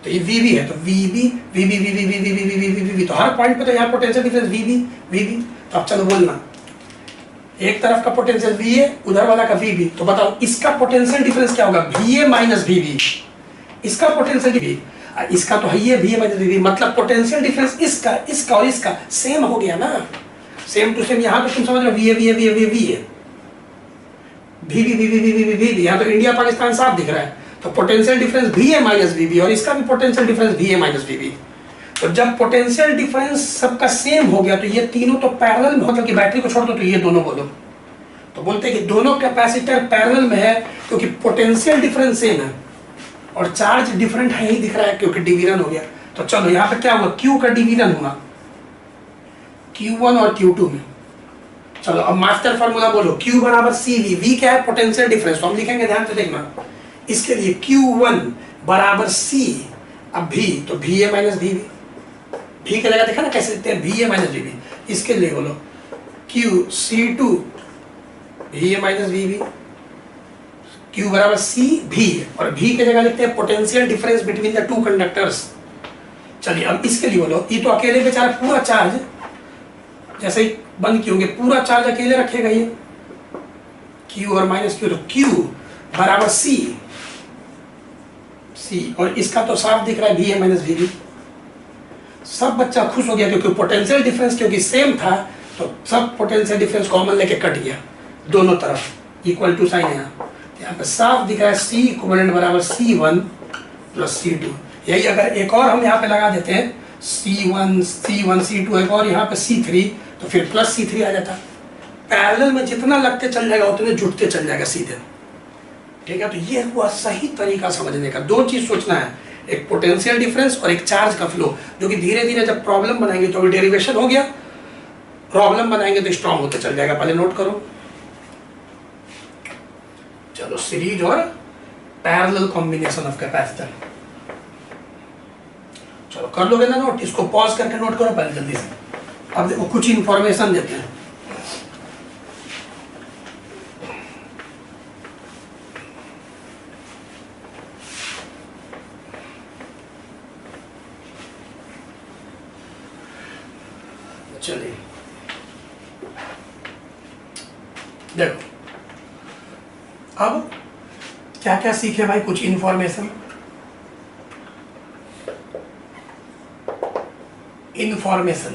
तो ये VB है, तो VB, तो हर पॉइंट पे तो यहाँ पोटेंशियल डिफरेंस VB। तो अब चलो बोलना, एक तरफ का पोटेंशियल VA, उधर वाला का VB, तो बताओ इसका पोटेंशियल डिफरेंस क्या होगा, VA माइनस VB। इसका पोटेंशियल डिफरेंस, इसका तो है ये VA माइनस VB, मतलब पोटेंशियल डिफरेंस इसका और इसका सेम हो गया ना, सेम टू सेम। यहाँ तो तुम समझ लो VA, VB, यहाँ तो इंडिया पाकिस्तान साफ दिख रहा है, तो potential difference VA minus VB, और इसका भी potential difference VA minus VB। तो जब पोटेंशियल डिफरेंस सबका सेम हो गया तो ये तीनों तो पैरेलल में, मतलब कि बैटरी को छोड़ दो तो ये दोनों बोलो, तो बोलते हैं कि दोनों कैपेसिटर पैरेलल में है, क्योंकि पोटेंशियल डिफरेंस सेम है और चार्ज डिफरेंट है ही दिख रहा है, क्योंकि डिवीजन हो गया। तो चलो यहाँ पे क्या हुआ, Q का डिवीजन हुआ Q1 और Q2 में। चलो अब मास्टर फार्मूला बोलो, Q बराबर CV, V क्या है, पोटेंशियल डिफरेंस, तो हम लिखेंगे, ध्यान से देखना, इसके लिए Q1 बराबर C, अब V तो VA माइनस VB, भी की जगह देखा ना कैसे लिखते हैं, V A minus V B. इसके लिए बोलो Q C to V A minus V B, Q बराबर सी भी, और भी की जगह लिखते हैं potential difference between the two conductors. चलिए अब इसके लिए बोलो, ये तो अकेले बेचारा पूरा चार्ज जैसे ही बंद किए होंगे पूरा चार्ज अकेले रखेगा ये, क्यू और माइनस क्यू, तो क्यू बराबर सी सी, और इसका तो साफ दिख रहा है V A minus V B. सब बच्चा खुश हो गया क्योंकि पोटेंशियल डिफरेंस क्योंकि सेम था, तो सब पोटेंशियल डिफरेंस कॉमन लेके कट गया दोनों तरफ, इक्वल टू साइन है यहाँ पे साफ दिख रहा है सी इक्विवेलेंट बराबर C1 प्लस C2। यही अगर एक और हम यहाँ पे लगा देते हैं C1 C2 एक और यहाँ पे C3, तो फिर प्लस C3 आ जाता। पैरेलल में जितना लगते चल जाएगा उतने जुटते चल जाएगा सीधे, ठीक है। तो ये हुआ सही तरीका समझने का। दो चीज सोचना है, एक पोटेंशियल डिफरेंस और एक चार्ज का फ्लो, जो कि धीरे धीरे जब प्रॉब्लम बनाएंगे तो डेरिवेशन हो गया, प्रॉब्लम बनाएंगे तो स्ट्रॉन्ग होते चल जाएगा। पहले नोट करो, चलो सीरीज और पैरेलल कॉम्बिनेशन ऑफ कैपेसिटर, चलो कर लोगे ना नोट, इसको पॉज करके नोट करो पहले जल्दी से। अब देखो कुछ इंफॉर्मेशन देते हैं। चलिए देखो अब क्या क्या सीखे भाई, कुछ इंफॉर्मेशन।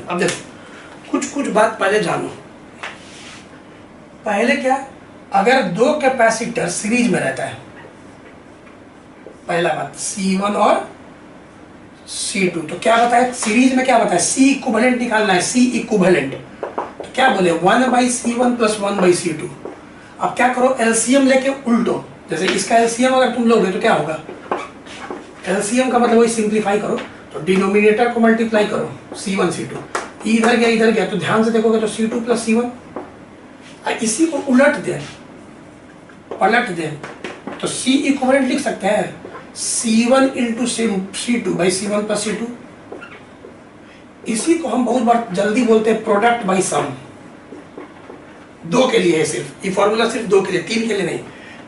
अब देखो कुछ बात पहले जानो। पहले क्या, अगर दो कैपेसिटर सीरीज में रहता है, पहला बात C1 और C2, तो क्या बताया सीरीज में, क्या बताया C इक्विवेलेंट निकालना है, C इक्विवेलेंट। तो क्या बोले 1/C1 प्लस 1/C2। अब क्या करो, एलसीएम लेके उल्टो, जैसे इसका एलसीएम अगर तुम लोगे तो क्या होगा, एलसीएम का मतलब वही सिंप्लीफाई करो, तो डिनोमिनेटर को मल्टीप्लाई करो C1 C2, इधर गया तो ध्यान से देखोगे तो C2 प्लस C1। इसी को पलट दे तो C इक्विवेलेंट लिख सकते हैं C1 into C2 by C1 plus C2। इसी को हम बहुत बार जल्दी बोलते हैं प्रोडक्ट बाई सम। दो के लिए है सिर्फ, ये फॉर्मूला सिर्फ दो के लिए, तीन के लिए नहीं।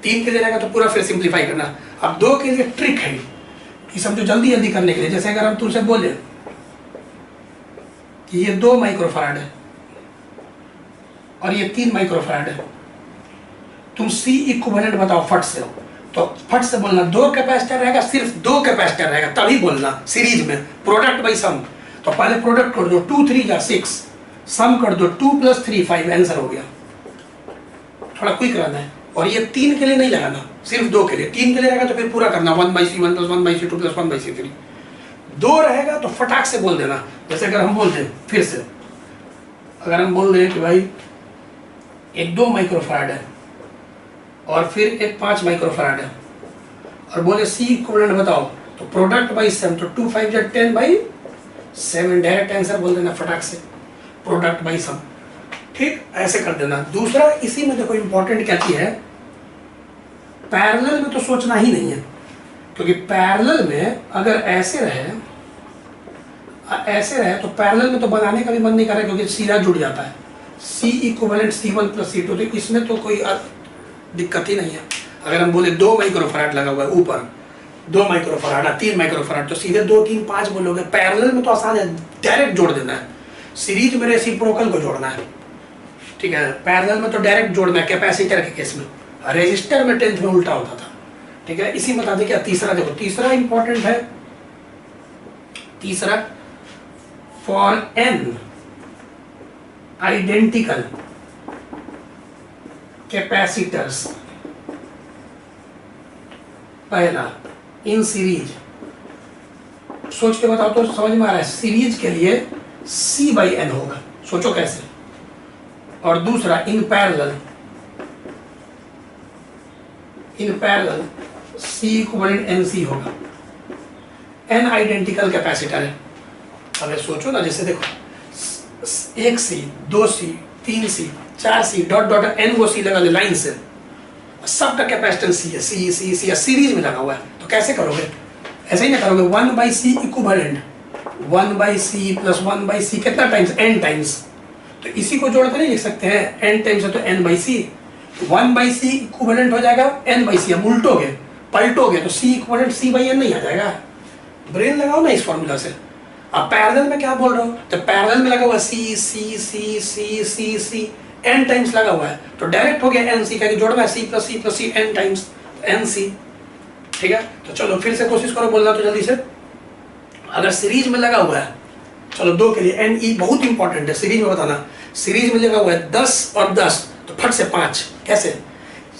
तीन के लिए रहेगा तो पूरा फिर सिंप्लीफाई करना। अब दो के लिए ट्रिक है ये सब जो जल्दी करने के लिए। जैसे अगर हम तुमसे बोले कि ये 2 माइक्रोफैराड है और ये 3 माइक्रोफैराड है, तुम C इक्विवेलेंट बताओ फट से, तो फट से बोलना 2 कैपेसिटर रहेगा, सिर्फ 2 कैपेसिटर रहेगा तभी बोलना सीरीज में, प्रोडक्ट बाई सम। तो पहले प्रोडक्ट कर दो, 2 3 जा 6, सम कर दो 2 + 3 5, आंसर हो गया। थोड़ा क्विक रहना है। और ये 3 के लिए नहीं लगाना, सिर्फ 2 के लिए। 3 के लिए रहेगा तो फिर पूरा करना 1/C1 plus 1/C2 plus 1/C3। 2 रहेगा तो फटाक से बोल देना। जैसे अगर हम बोल दें फिर से, अगर हम बोल दें कि भाई एक 2 माइक्रोफैराड है और फिर एक 5 माइक्रोफैराड है और बोले C इक्विवेलेंट बताओ, तो प्रोडक्ट बाई सम, तो 2 5 = 10/7, डायरेक्ट आंसर बोल देना फटाक से, प्रोडक्ट बाई सम। ठीक, ऐसे कर देना। दूसरा इसी में देखो इंपॉर्टेंट क्या चीज है, पैरेलल में तो सोचना ही नहीं है, क्योंकि पैरेलल में अगर ऐसे रहे तो पैरेलल में तो बनाने का भी मन नहीं कर रहा, क्योंकि सीधा जुड़ जाता है C equivalent C1 plus C2, तो इसमें तो कोई दिक्कत ही नहीं है। अगर हम बोले 2 माइक्रोफैराड लगा हुआ है ऊपर, 2 माइक्रोफैराड 3 माइक्रोफैराड, तो सीधे 2 3 5 बोलोगे। पैरेलल में तो आसान है, डायरेक्ट जोड़ देना है। सीरीज में रेसिप्रोकल को जोड़ना है, ठीक है। पैरेलल में तो डायरेक्ट जोड़ना है, कैपेसिटर के केस में। रेजिस्टर में 10th में उल्टा होता था, ठीक है। इसी बता दें क्या तीसरा, देखो तीसरा इंपॉर्टेंट है। तीसरा, फॉर n आइडेंटिकल कैपेसिटर्स, पहला इन सीरीज, सोच के बताओ तो समझ में आ रहा है। सीरीज के लिए C/n होगा, सोचो कैसे। और दूसरा in parallel C equivalent NC होगा। n आइडेंटिकल कैपेसिटर है। अगर सोचो ना, जैसे देखो 1C 2C 3C 4C dot dot n वो C लगा ले लाइन से, सबका कैपेसिटेंस C है, C सीरीज में लगा हुआ है। तो कैसे करोगे, ऐसे ही ना करोगे 1/C equivalent 1/c plus 1/c कितना टाइम्स, n टाइम्स। तो इसी को जोड़ कर नहीं लिख सकते हैं, n टाइम्स है तो n/c, 1/c इक्विवेलेंट हो जाएगा n/c। अब उल्टोगे पलटोगे तो c इक्विवेलेंट c/n नहीं आ जाएगा। ब्रेन लगाओ ना इस फॉर्मूला से। अब पैरेलल में क्या बोल रहा हूँ, तो पैरेलल में लगा हुआ c c c c c c n times लगा हुआ है, तो डायरेक्ट हो गया n c, का जोड़ना है c plus c n times n c। ठीक है, तो चलो फिर से कोशिश करो बोलना तो जल्दी से। अगर सीरीज में लगा हुआ है, चलो दो के लिए n e बहुत इंपॉर्टेंट है, सीरीज में बताना। सीरीज में लगा हुआ है 10 और 10, तो फट से 5। कैसे,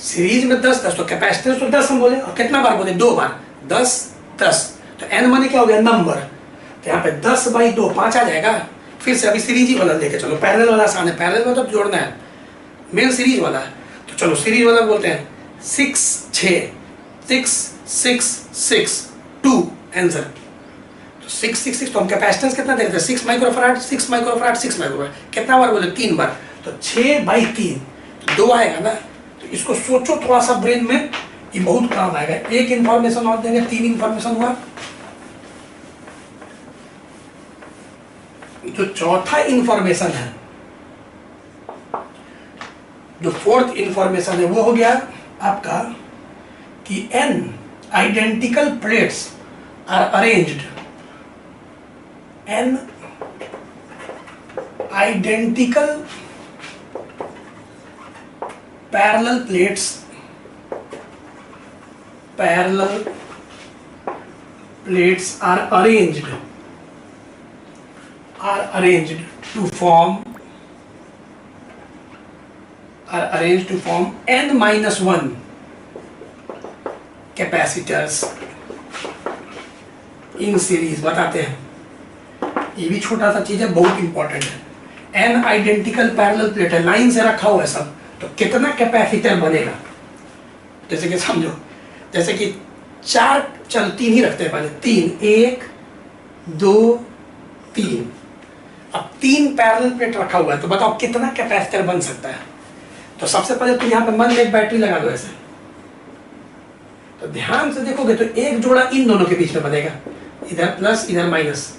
सीरीज में 10 10, तो कैपेसिटेंस तो 10 हम बोले, और कितना बार बोले, 2 बार, 10 10, तो n माने क्या हो गया, नंबर। तो यहाँ पे 10/2 5 आ जाएगा। फिर से अभी सीरीज ही बदल देके चलो, पैरेलल वाला आसान है, पैरेलल में तो जोड़ना है, मेन सीरीज वाला है। तो चलो सीरीज वाला बोलते हैं 6 6 6 6 6 2 आंसर। तो 6 6 6, तो हम कैपेसिटेंस कितना दे रहे थे, 6 माइक्रोफैराड 6 माइक्रोफैराड 6 माइक्रोफैराड, कितना बार बोले, 3 बार, तो 6/3, तो 2 आएगा ना। तो इसको सोचो थोड़ा सा ब्रेन में, ये बहुत काम आएगा। एक इंफॉर्मेशन और देंगे, 3 इंफॉर्मेशन हुआ। जो चौथा इंफॉर्मेशन है, जो फोर्थ इंफॉर्मेशन है, वो हो गया आपका कि n identical plates are arranged, n identical parallel plates are arranged to form n-1 capacitors in series. बताते हैं, ये भी छोटा सा चीज है, बहुत इंपॉर्टेंट है। n आइडेंटिकल पैरेलल प्लेट है, लाइन से रखा हुआ है सब, तो कितना कैपेसिटर बनेगा। जैसे कि समझो, जैसे कि 4, चल 3 ही रखते हैं पहले, 3 1 2 3। अब 3 पैरेलल प्लेट रखा हुआ है, तो बताओ कितना कैपेसिटर बन सकता है। तो सबसे पहले तो यहाँ पे मन में एक बैटरी लगा दो ऐसे, तो ध्यान से देखोगे तो एक जोड़ा इन दोनों के बीच में बनेगा, इधर प्लस इधर माइनस,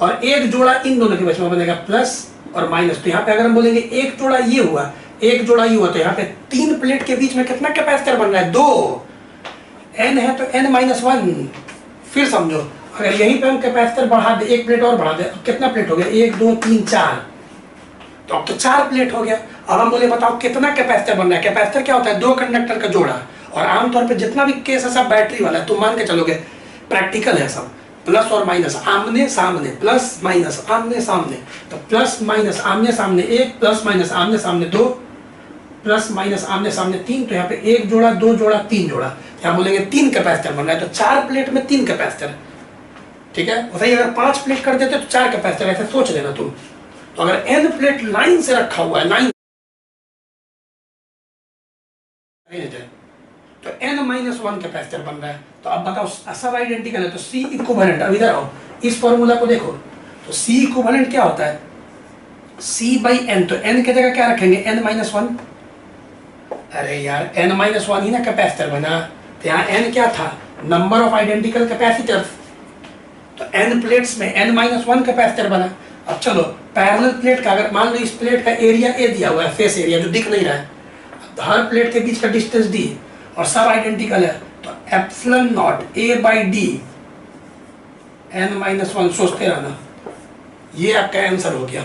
और एक जोड़ा इन दोनों के बीच में बनेगा प्लस और माइनस। तो यहाँ पे अगर हम बोलेंगे एक जोड़ा ये हुआ, एक जोड़ा ये हुआ, तो यहाँ पे 3 प्लेट के बीच में कितना कैपेसिटर बन रहा है, 2। n है तो n-1। फिर समझो, अगर यहीं पे हम कैपेसिटर बढ़ा दे, एक प्लेट और बढ़ा दे, अब कितना प्लेट हो गया, 1 2 3 4, तो अब तो 4 प्लेट हो गया। अब हम बोले बताओ कितना कैपेसिटर बन रहा है। कैपेसिटर क्या होता है, 2 कंडक्टर का जोड़ा, और आमतौर पे जितना भी केस है सब बैटरी वाला है, तुम मान के चलोगे, प्रैक्टिकल है सब, प्लस और माइनस आमने सामने, प्लस माइनस आमने सामने, तो प्लस माइनस आमने सामने 1, प्लस माइनस आमने सामने 2, प्लस माइनस आमने सामने 3। तो यहाँ पे 1 जोड़ा 2 जोड़ा 3 जोड़ा, यहाँ बोलेंगे 3 कैपेसिटर बन रहा है, तो 4 प्लेट में 3 कैपेसिटर। ठीक है, वैसे अगर 5 प्लेट कर देते तो 4 कैपेसिटर, ऐसे सोच लेना तुम। तो अगर n प्लेट लाइन से रखा हुआ है, लाइन तो n-1 कैपेसिटर बन रहा है। तो अब बताओ, सब आइडेंटिकल है, तो C इक्विवेलेंट, अब इधर आओ, इस फॉर्मूला को देखो, तो C इक्विवेलेंट क्या होता है, C/n। तो n की जगह क्या रखेंगे, n-1। अरे यार n-1 ही ना कैपेसिटर बना, तो यहाँ n क्या था, नंबर ऑफ आइडेंटिकल कैपेसिटर्स, तो n प्लेट्स में n-1 कैपेसिटर बना। अब चलो पैरेलल प्लेट का, अगर मान लो इस प्लेट का एरिया a दिया हुआ है, फेस एरिया जो दिख नहीं रहा है, हर प्लेट के बीच का डिस्टेंस d, और सब आइडेंटिकल है, तो ε0 a/d n-1। सोचते रहना, ये आपका आंसर हो गया,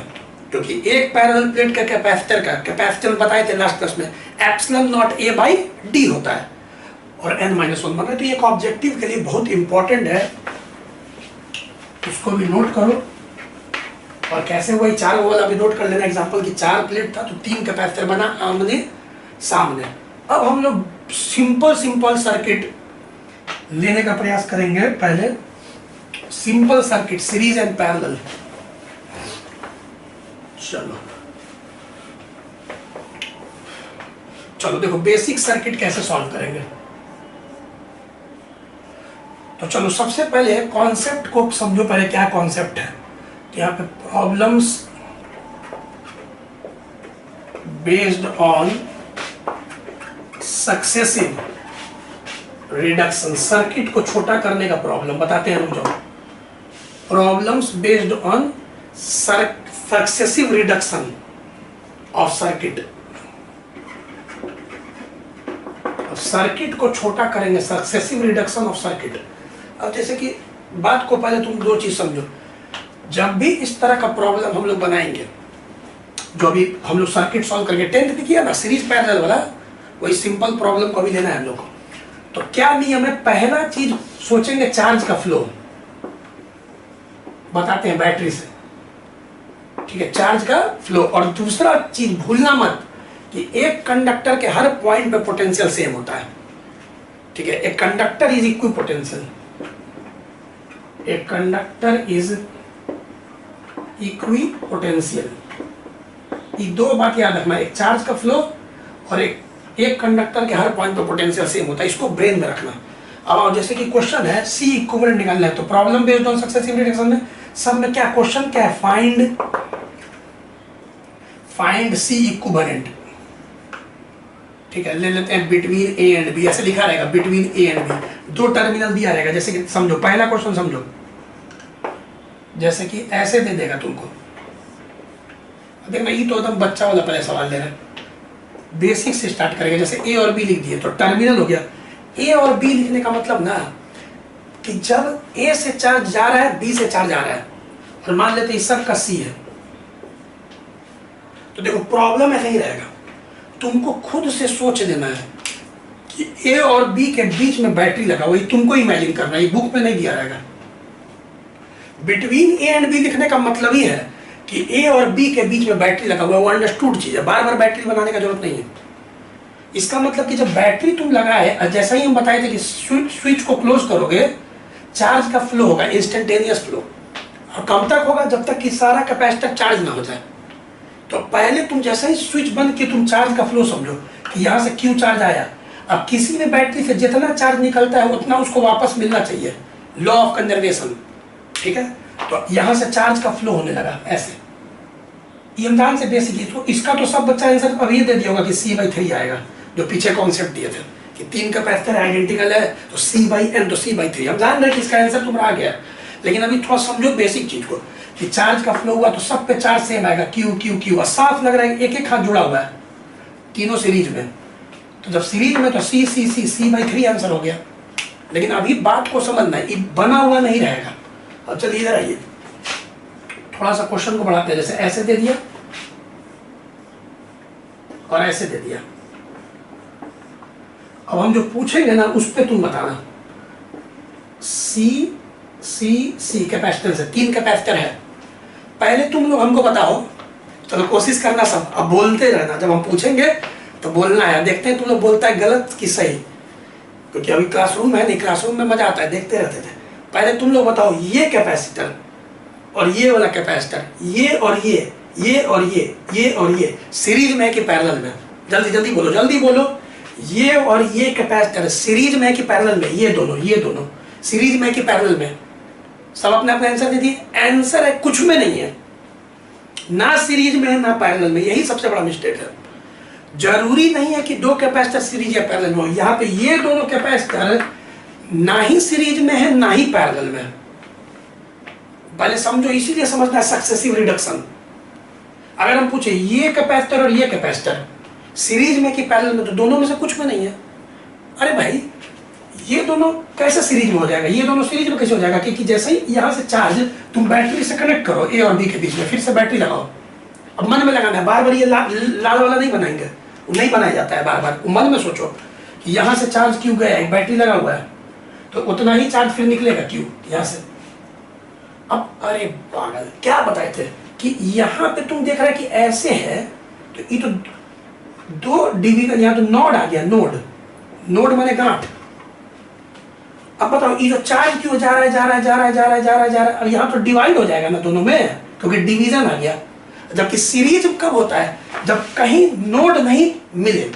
क्योंकि एक पैरेलल प्लेट का कैपेसिटर बताए थे लास्ट क्लास में, ε0 a/d होता है, और n-1 बन रहा है। तो ये एक ऑब्जेक्टिव के लिए बहुत इंपॉर्टेंट है, इसको भी नोट करो। और कैसे हुआ, 4 वाला भी नोट कर लेना एग्जांपल की, 4 प्लेट था तो 3 कैपेसिटर बना आमने सामने। अब हम लोग सिंपल सर्किट लेने का प्रयास करेंगे। पहले simple circuit, series and parallel. चलो देखो बेसिक सर्किट कैसे सॉल्व करेंगे। तो चलो सबसे पहले कॉन्सेप्ट को समझो, पहले क्या कॉन्सेप्ट है। तो यहाँ पे problems based on successive reduction, circuit को छोटा करने का प्रॉब्लम बताते हैं, रुक जाओ। Problems based on successive reduction of circuit. Circuit को छोटा करेंगे, सक्सेसिव रिडक्शन ऑफ सर्किट। अब जैसे कि बात को पहले तुम दो चीज समझो, जब भी इस तरह का प्रॉब्लम हम लोग बनाएंगे, जो भी हम लोग सर्किट सॉल्व करके 10th में किया ना सीरीज पैरेलल वाला, वही सिंपल प्रॉब्लम को भी लेना है हम लोग को। तो क्या नियम है, पहला चीज सोचेंगे चार्ज का फ्लो, बताते हैं बैटरी से, ठीक है, चार्ज का फ्लो। और दूसरा चीज भूलना मत कि एक कंडक्टर के हर पॉइंट पे पोटेंशियल सेम होता है, ठीक है। एक कंडक्टर इज इक्वी पोटेंशियल, एक कंडक्टर इज इक्वी पोटेंशियल। ये दो बात याद रखना, एक चार्ज का फ्लो और एक कंडक्टर के हर पॉइंट पे पोटेंशियल सेम होता है, इसको ब्रेन में रखना। अब जैसे कि क्वेश्चन है सी इक्विवेलेंट निकालना है, तो problem based on successive reduction में सब में क्या क्वेश्चन क्या है, फाइंड सी इक्विवेलेंट, ठीक है। ले लेते हैं बिटवीन ए एंड बी, ऐसे लिखा रहेगा बिटवीन ए एंड बी, दो टर्मिनल दिया रहेगा। जैसे कि समझो पहला क्वेश्चन समझो, जैसे कि ऐसे दे देगा तुमको, देखना ये तो एकदम बच्चा वाला पहले सवाल दे रहा है, बेसिक से स्टार्ट करेगा। जैसे ए और बी लिख दिए तो टर्मिनल हो गया। ए और बी लिखने का मतलब ना कि जब ए से चार्ज जा रहा है बी से चार्ज आ रहा है, और मान लेते हैं सब का सी है, तो देखो प्रॉब्लम ऐसा ही रहेगा, तुमको खुद से सोच लेना है कि ए और बी के बीच में बैटरी लगा हुआ, तुमको इमेजिन करना है, ये बुक में नहीं दिया रहेगा। बिटवीन ए एंड बी लिखने का मतलब ही है कि ए और बी के बीच में बैटरी लगा हुआ है, वो अंडरस्टूड चीज है, बार बार बैटरी बनाने का जरूरत नहीं है। इसका मतलब कि जब बैटरी तुम लगाए, जैसा ही हम बताए थे कि स्विच को क्लोज करोगे, चार्ज का फ्लो होगा, इंस्टेंटेनियस फ्लो, और कब तक होगा, जब तक कि सारा कैपेसिटर चार्ज ना हो जाए। तो पहले तुम जैसे ही स्विच बंद किए, तुम चार्ज का फ्लो समझो कि यहाँ से क्यू चार्ज आया। अब किसी भी बैटरी से जितना चार्ज निकलता है उतना उसको वापस मिलना चाहिए, लॉ ऑफ कंजर्वेशन, ठीक है। तो यहाँ से चार्ज का फ्लो होने लगा ऐसे, ये हम से बेसिक। तो इसका तो सब बच्चा आंसर अब ये दे दिया होगा कि C/3 आएगा, जो पीछे कॉन्सेप्ट दिए थे कि 3 कैपेसिटर आइडेंटिकल है तो C/n, तो C/3 हम जान रहे कि इसका आंसर तुम्हारा आ गया। लेकिन अभी थोड़ा समझो बेसिक चीज को कि चार्ज का फ्लो हुआ तो सब पे चार्ज सेम आएगा, क्यू क्यू क्यू, और साफ लग रहा है एक एक हाथ जुड़ा हुआ है तीनों सीरीज में। तो जब सीरीज में तो C/3 आंसर हो गया। लेकिन अभी बात को समझना है, ये बना हुआ नहीं रहेगा। अब चलिए इधर आइए, थोड़ा सा क्वेश्चन को बढ़ाते हैं। जैसे ऐसे दे दिया और ऐसे दे दिया, अब हम जो पूछेंगे ना उस पे तुम बताना। सी कैपेसिटर से 3 कैपेसिटर है, पहले तुम लोग हमको बताओ, चलो कोशिश करना सब, अब बोलते रहना, जब हम पूछेंगे तो बोलना है। देखते हैं तुम लोग बोलता है गलत कि सही, क्योंकि अभी क्लासरूम है नहीं, क्लासरूम में मजा आता है, देखते रहते थे। पहले तुम लोग बताओ ये कैपेसिटर और ये वाला कैपेसिटर, ये और ये और ये और ये सीरीज में है कि पैरेलल में, जल्दी जल्दी बोलो, जल्दी बोलो। ये और ये कैपेसिटर सीरीज में है कि पैरेलल में, ये दोनों सीरीज में है कि पैरेलल में। सब अपने अपने आंसर दे दिए। आंसर है कुछ में नहीं है, ना सीरीज में है ना पैरेलल में, यही सबसे बड़ा मिस्टेक है। जरूरी नहीं है कि 2 कैपेसिटर सीरीज या पैरेलल में हो, यहाँ पे ये दोनों कैपेसिटर ना ही सीरीज में है ना ही पैरेलल में। पहले समझो, इसीलिए समझना है सक्सेसिव रिडक्शन। अगर हम पूछे ये कैपेसिटर और ये कैपेसिटर सीरीज में कि पैरेलल में, तो दोनों में से कुछ में नहीं है। अरे भाई ये दोनों कैसे सीरीज में हो जाएगा, ये दोनों सीरीज में कैसे हो जाएगा, क्योंकि जैसे ही यहाँ से चार्ज तुम बैटरी से कनेक्ट करो ए और बी के बीच में, फिर से बैटरी लगाओ। अब मन में लगाना है, बार बार ये लाल वाला नहीं बनाएंगे, नहीं बनाया जाता है बार बार। मन में सोचो कि यहाँ से चार्ज क्यों गया, एक बैटरी लगा हुआ है तो उतना ही चार्ज फिर निकलेगा क्यों यहाँ से। अब अरे पागल, क्या बताए थे कि यहाँ पे तुम देख रहे कि ऐसे है, तो ये तो 2 डिवीजन, यहाँ तो नोड आ गया, नोड माने गांठ। अब बताओ ये जो चार्ज क्यों जा रहा है, और यहाँ तो डिवाइड हो जाएगा ना दोनों में, क्योंकि डिवीजन आ गया। जबकि सीरीज कब होता है, जब कहीं नोड नहीं मिले।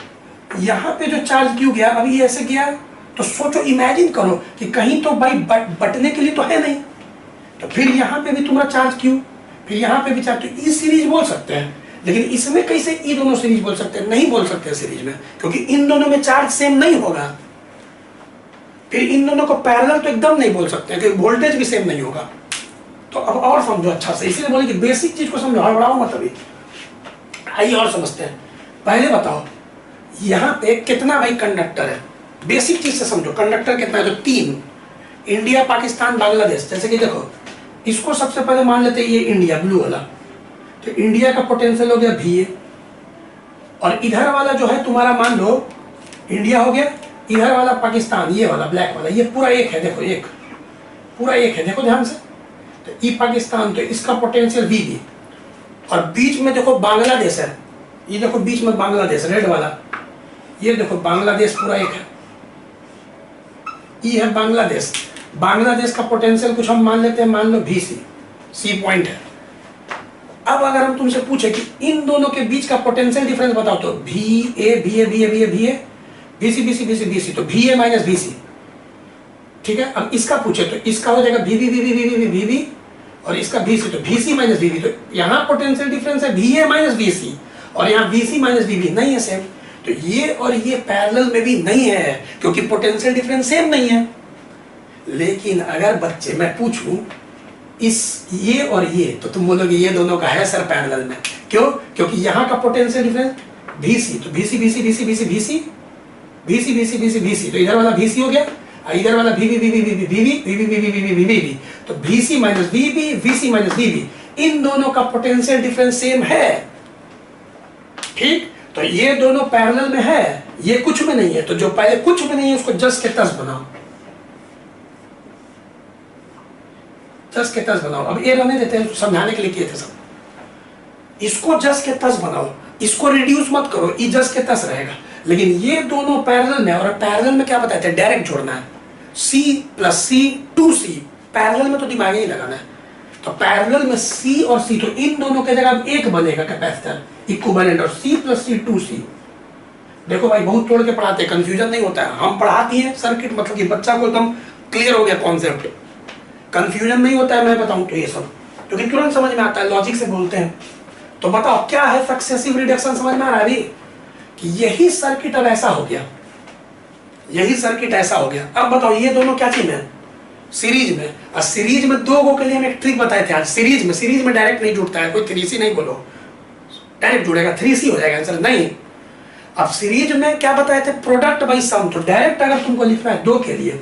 यहाँ पे जो चार्ज क्यों गया, अभी ऐसे गया, तो सोचो, इमेजिन करो कि कहीं तो भाई बटने के लिए तो है नहीं, तो फिर यहाँ पे भी तुम्हारा चार्ज क्यों, फिर यहाँ पे भी चार्ज, तो ई सीरीज बोल सकते हैं। लेकिन इसमें कैसे ई दोनों सीरीज बोल सकते हैं, नहीं बोल सकते सीरीज में, क्योंकि इन दोनों में चार्ज सेम नहीं होगा। फिर इन दोनों को पैरेलल तो एकदम नहीं बोल सकते, क्योंकि वोल्टेज भी सेम नहीं होगा। तो अब और समझो अच्छा से, इसीलिए बोले कि बेसिक चीज को समझो, हड़बड़ाओ मत अभी। आइए और समझते हैं। पहले बताओ यहाँ पे कितना भाई कंडक्टर है, बेसिक चीज से समझो। कंडक्टर कितना है? तो 3, इंडिया, पाकिस्तान, बांग्लादेश। जैसे कि देखो, इसको सबसे पहले मान लेते हैं ये इंडिया, ब्लू वाला। तो इंडिया का पोटेंशियल हो गया VA, और इधर वाला जो है तुम्हारा मान लो इंडिया हो गया, इधर वाला पाकिस्तान, ये वाला ब्लैक वाला, ये पूरा एक है। देखो एक पूरा एक है, देखो ध्यान से। तो ये पाकिस्तान, तो इसका पोटेंशियल VB, और बीच में देखो बांग्लादेश है, ये देखो बीच में बांग्लादेश रेड वाला, ये देखो बांग्लादेश पूरा एक है, ये है बांग्लादेश। बांग्लादेश का पोटेंशियल कुछ हम मान लेते हैं, मान लो VC, C पॉइंट है। अब अगर हम तुमसे पूछे कि इन दोनों के बीच का पोटेंशियल डिफरेंस बताओ, तो VA VA VA VA VA BC BC BC BC, तो VA माइनस VC, ठीक है। अब इसका पूछे तो इसका हो जाएगा VB VB VB VB, और इसका VC, तो VC माइनस VB। तो यहाँ पोटेंशियल डिफरेंस है VA माइनस VC, और यहाँ VC माइनस VB नहीं है सेम। तो ये और ये पैरेलल में भी नहीं है, क्योंकि पोटेंशियल डिफरेंस सेम नहीं है। लेकिन अगर बच्चे मैं पूछूं इस ये और ये, तो तुम बोलोगे ये दोनों का है सर पैरेलल में। क्यों? क्योंकि यहाँ का पोटेंशियल डिफरेंस VC, तो VC BC BC BC VC VC BC BC VC, तो इधर वाला VC हो गया, और इधर वाला VB VB VB VB VB VB VB VB, तो VC minus VB VC minus VB, इन दोनों का पोटेंशियल डिफरेंस सेम है, ठीक। तो ये दोनों पैरेलल में है, ये कुछ में नहीं है। तो जो पहले कुछ में नहीं है उसको जस के तस बनाओ, जस के तस बनाओ। अब ये रहने देते हैं, समझाने के लिए किए थे सब। इसको जस के तस बनाओ, इसको रिड्यूस मत करो, ये जस के तस रहेगा। लेकिन ये दोनों पैरेलल में, और पैरेलल में क्या बताते हैं, डायरेक्ट जोड़ना है। C plus C 2C, parallel में तो दिमाग ही लगाना है। तो पैरेलल में C और C, तो इन दोनों के जगह एक बनेगा कैपेसिटर इक्विवेलेंट, और C प्लस C 2C। देखो भाई बहुत तोड़ के पढ़ाते हैं, कंफ्यूजन नहीं होता है। हम पढ़ाती हैं सर्किट, मतलब कि बच्चा को एकदम क्लियर हो गया कॉन्सेप्ट, कंफ्यूजन नहीं होता है। मैं बताऊं तो ये सब क्योंकि तुरंत समझ में आता है, लॉजिक से बोलते हैं। तो बताओ क्या है सक्सेसिव रिडक्शन, समझ में आ रहा है अभी कि यही सर्किट अब ऐसा हो गया, यही सर्किट ऐसा हो गया। अब बताओ ये दोनों क्या चीज है, सीरीज में। और सीरीज में दो गो के लिए हम एक ट्रिक बताए थे आज। सीरीज में डायरेक्ट नहीं जुड़ता है, कोई 3C नहीं बोलो, डायरेक्ट जुड़ेगा 3C हो जाएगा आंसर, नहीं। अब सीरीज में क्या बताए थे, प्रोडक्ट बाई सम। तो डायरेक्ट अगर तुमको लिखना है दो के लिए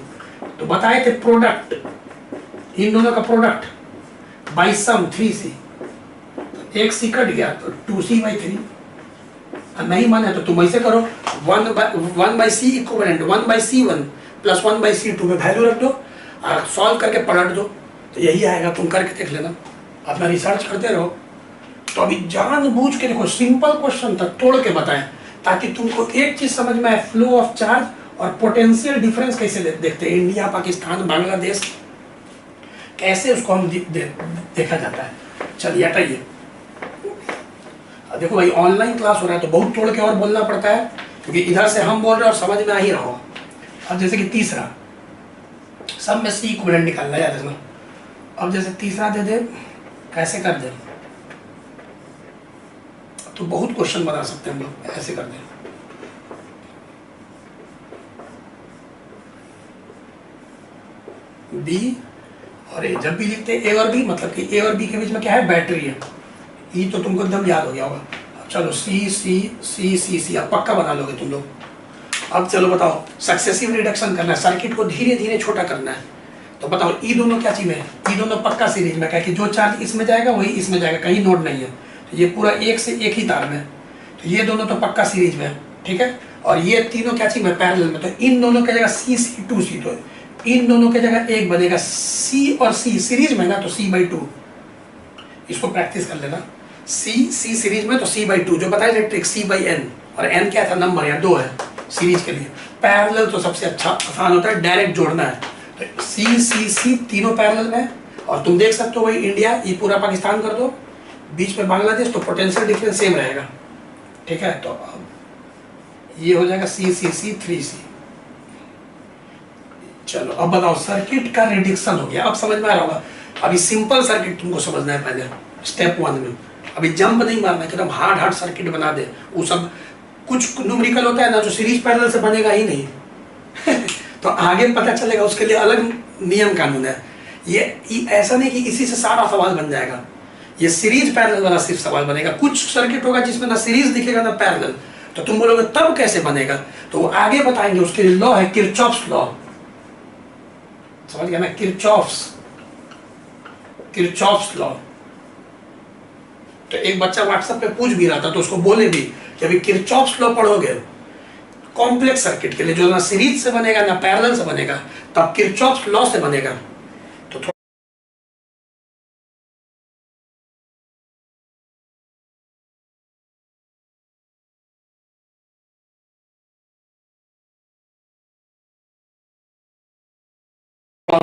तो बताए थे प्रोडक्ट, इन दोनों का प्रोडक्ट बाई सम 3C, एक C कट गया तो 2C बाई 3। नहीं माने तो तुम ऐसे करो, 1 by C equivalent 1 by C1 plus 1 by C2 में वैल्यू रख दो और सॉल्व करके पलट दो, तो यही आएगा। तुम करके देख लेना, अपना रिसर्च करते रहो। तो अभी जानबूझ के देखो, सिंपल क्वेश्चन था, तोड़ के बताएं ताकि तुमको एक चीज समझ में आए, फ्लो ऑफ चार्ज और पोटेंशियल डिफरेंस कैसे देखते हैं, इंडिया पाकिस्तान बांग्लादेश कैसे उसको हम देखा जाता है। चलिए हटाइए। देखो भाई ऑनलाइन क्लास हो रहा है तो बहुत तोड़ के और बोलना पड़ता है, क्योंकि इधर से हम बोल रहे हैं और समझ में आ ही रहा हो। अब जैसे कि तीसरा, सब में C इक्विवेलेंट निकालना है, याद रखना। अब जैसे तीसरा दे दे, कैसे कर दे, तो बहुत क्वेश्चन बना सकते हैं हम लोग, ऐसे कर दे। B और A, जब भी लिखते हैं A और B, मतलब कि A और B के बीच में क्या है, बैटरी है। ये तो तुमको एकदम याद हो गया होगा। चलो C C C C C, अब पक्का बना लोगे तुम लोग। अब चलो बताओ, सक्सेसिव रिडक्शन करना है, सर्किट को धीरे धीरे छोटा करना है। तो बताओ ये दोनों क्या चीज में है, ये दोनों पक्का सीरीज में, क्या कि जो चार्ज इसमें जाएगा वही इसमें जाएगा, कहीं नोड नहीं है। तो ये पूरा एक से एक ही तार में है, तो ये दोनों तो पक्का सीरीज में है, ठीक है। और ये तीनों क्या चीज में, पैरेलल में। तो इन दोनों की जगह C C 2C, तो इन दोनों की जगह एक बनेगा। C और C सीरीज में ना, तो C बाई 2, इसको प्रैक्टिस कर लेना। C सीरीज में तो C बाई 2, जो बताया ट्रिक C बाई N, और N क्या था, नंबर या 2 है सीरीज के लिए। पैरेलल तो सबसे अच्छा आसान होता है, डायरेक्ट जोड़ना है। तो C तीनों पैरेलल में, और तुम देख सकते हो भाई इंडिया, ये पूरा पाकिस्तान कर दो, बीच में बांग्लादेश, तो पोटेंशियल डिफरेंस सेम रहेगा, ठीक है। तो अब ये हो जाएगा C 3C। चलो अब बताओ, सर्किट का रिडक्शन हो गया, अब समझ में आ रहा होगा। अभी सिंपल सर्किट तुमको समझना है पहले, स्टेप 1 में। अभी जंप नहीं मारना कि एकदम हार्ड सर्किट बना दे, वो सब कुछ न्यूमेरिकल होता है ना जो सीरीज पैरेलल से बनेगा ही नहीं तो आगे पता चलेगा, उसके लिए अलग नियम कानून है। ये ऐसा नहीं कि इसी से सारा सवाल बन जाएगा, ये सीरीज पैरेलल वाला सिर्फ सवाल बनेगा। कुछ सर्किट होगा जिसमें ना सीरीज दिखेगा ना पैरेलल, तो तुम बोलोगे तब कैसे बनेगा, तो वो आगे बताएंगे। उसके लिए लॉ है किरचॉफ्स लॉ, समझ गया ना, किरचॉफ्स लॉ। तो एक बच्चा व्हाट्सएप पे पूछ भी रहा था, तो उसको बोले भी कि अभी किरचॉफ्स लॉ पढ़ोगे कॉम्प्लेक्स सर्किट के लिए, जो ना सीरीज से बनेगा ना पैरेलल से बनेगा, तब किरचॉफ्स लॉ से बनेगा। तो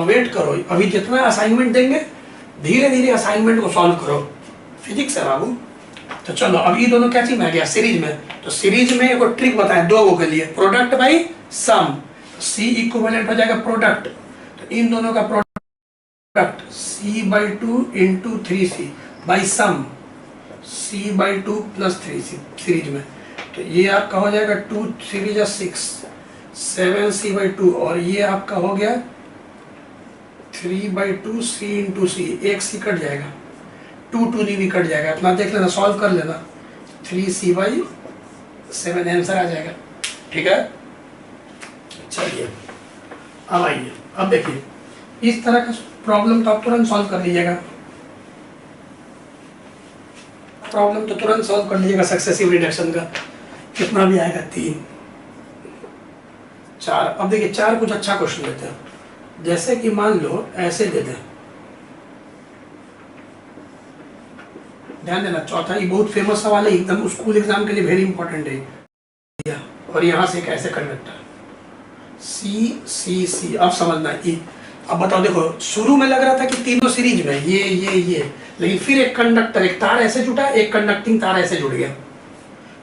वेट करो, अभी जितना असाइनमेंट देंगे धीरे धीरे असाइनमेंट को सॉल्व करो, फिजिक्स है बाबू। तो चलो अब ये दोनों क्या चीज में आ गया, सीरीज में। तो सीरीज में एक ट्रिक बताएं दो के लिए, product by sum, C equivalent हो जाएगा प्रोडक्ट, तो इन दोनों का product c/2 into 3c by sum c/2 plus 3c series में। तो ये आपका हो जाएगा 2 सीरीज 6 7c/2, और ये आपका हो गया 3/2 c इंटू सी, एक सी कट जाएगा, 2 भी कट जाएगा, अपना देख लेना, सॉल्व कर लेना, 3c/7 आंसर आ जाएगा। ठीक है, चलिए अब आइए, अब देखिए इस तरह का प्रॉब्लम तो आप तुरंत सॉल्व कर लीजिएगा, प्रॉब्लम तो तुरंत सॉल्व कर लीजिएगा सक्सेसिव रिडक्शन का, कितना भी आएगा 3 4। अब देखिए 4 कुछ अच्छा क्वेश्चन लेते हैं, जैसे कि मान लो ऐसे दे दें, ध्यान देना, चौथा ये बहुत फेमस सवाल है, एकदम स्कूल एग्जाम के लिए वेरी इंपॉर्टेंट है। और यहाँ से एक ऐसे कंडक्टर सी, अब समझना ई। अब बताओ, देखो शुरू में लग रहा था कि तीनों सीरीज में ये, लेकिन फिर एक कंडक्टर, एक तार ऐसे जुटा, एक कंडक्टिंग तार ऐसे जुड़ गया,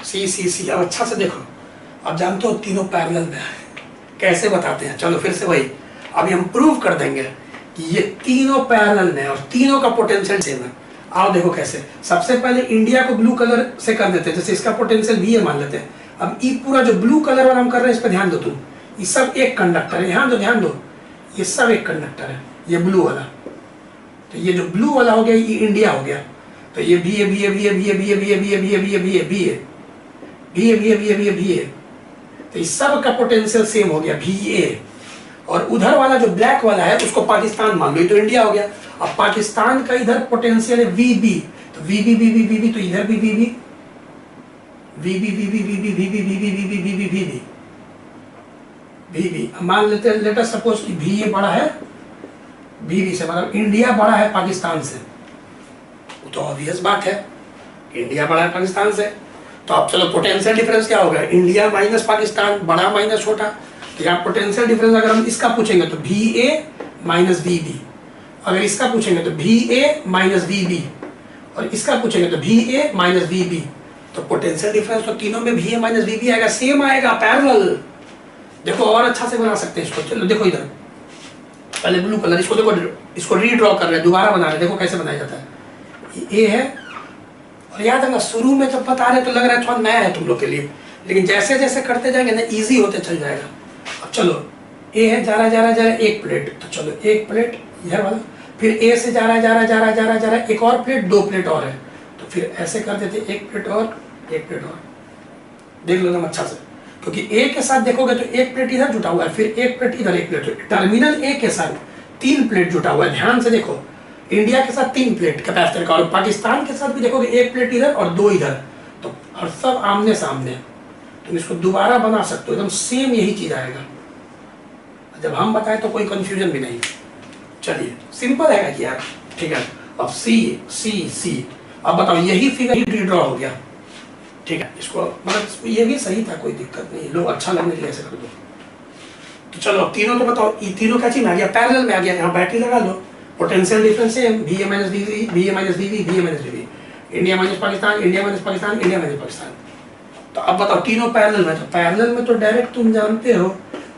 सी। अब अच्छा से देखो, अब जानते हो तीनों पैरेलल में है, कैसे बताते हैं, चलो फिर से वही, अभी हम प्रूव कर देंगे कि ये तीनों पैरेलल में और तीनों का पोटेंशियल सेम है। आओ देखो कैसे, सबसे पहले इंडिया को ब्लू कलर से कर देते हैं, जैसे इसका पोटेंशियल भी है मान लेते हैं। अब ये पूरा जो ब्लू कलर वाला हम कर रहे हैं, इस पर ध्यान दो तुम, ये सब एक कंडक्टर है, ध्यान दो, ये सब एक कंडक्टर है, ये ब्लू वाला। तो ये जो ब्लू वाला हो गया ये इंडिया हो गया, तो ये भी है, तो इस सब का पोटेंशियल सेम हो गया VA। और उधर वाला जो ब्लैक वाला है उसको पाकिस्तान मान लो, ये तो इंडिया हो गया। अब पाकिस्तान का इधर पोटेंशियल है VB, तो VB, तो इधर भी VB, मान लेते हैं, लेट अस सपोज कि VA बड़ा है VB से, मतलब इंडिया बड़ा है पाकिस्तान से, वो तो ऑब्वियस बात है, इंडिया बड़ा है पाकिस्तान से। तो अब चलो पोटेंशियल डिफरेंस क्या होगा, इंडिया माइनस पाकिस्तान, बड़ा माइनस छोटा। तो यहाँ पोटेंशियल डिफरेंस अगर हम इसका पूछेंगे तो VA माइनस VB, अगर इसका पूछेंगे तो VA माइनस VB, और इसका पूछेंगे तो VA माइनस VB। तो पोटेंशियल डिफरेंस तो तीनों में VA माइनस VB आएगा, सेम आएगा, पैरेलल। देखो और अच्छा से बना सकते हैं इसको, चलो देखो इधर पहले ब्लू कलर, इसको देखो, इसको रीड्रॉ कर रहे हैं, दोबारा बना रहे हैं, देखो कैसे बनाया जाता है। ये है, और याद रखना शुरू में जब बता रहे तो लग रहा है थोड़ा नया है तुम लोग के लिए, लेकिन जैसे जैसे करते जाएंगे ना इजी होते चल जाएगा। अब चलो ए है, जा रहा एक प्लेट, तो चलो एक प्लेट इधर वाला, फिर ए से जा रहा एक और प्लेट, 2 प्लेट और है, तो फिर ऐसे कर देते, एक प्लेट और एक प्लेट और। देख लो ना अच्छा से, क्योंकि ए के साथ देखोगे तो एक प्लेट इधर जुटा हुआ है, फिर एक प्लेट इधर, एक प्लेट, टर्मिनल ए के साथ 3 प्लेट जुटा हुआ है। ध्यान से देखो, इंडिया के साथ 3 प्लेट कैपेसिटर का, और पाकिस्तान के साथ भी देखोगे 1 प्लेट इधर और 2 इधर, तो और सब आमने सामने। तुम इसको दोबारा बना सकते हो, एकदम सेम यही चीज आएगा, जब हम बताएं तो कोई कंफ्यूजन भी नहीं। चलिए सिंपल है कि यार, ठीक है। अब सी, अब बताओ यही फिगर ही ड्रॉ हो गया, ठीक है, इसको मतलब ये भी सही था, कोई दिक्कत नहीं, लोग अच्छा लगने के लिए ऐसे कर दो। तो चलो तीनों तो बताओ, ये तीनों क्या चीज में आ गया, पैरेलल में आ गया, यहाँ बैटरी लगा लो, पोटेंशियल डिफरेंस है VA minus VB, VA minus VB, India minus Pakistan, India minus Pakistan, India minus Pakistan. तो अब बताओ तीनों पैरेलल में, तो पैरेलल में तो डायरेक्ट तुम जानते हो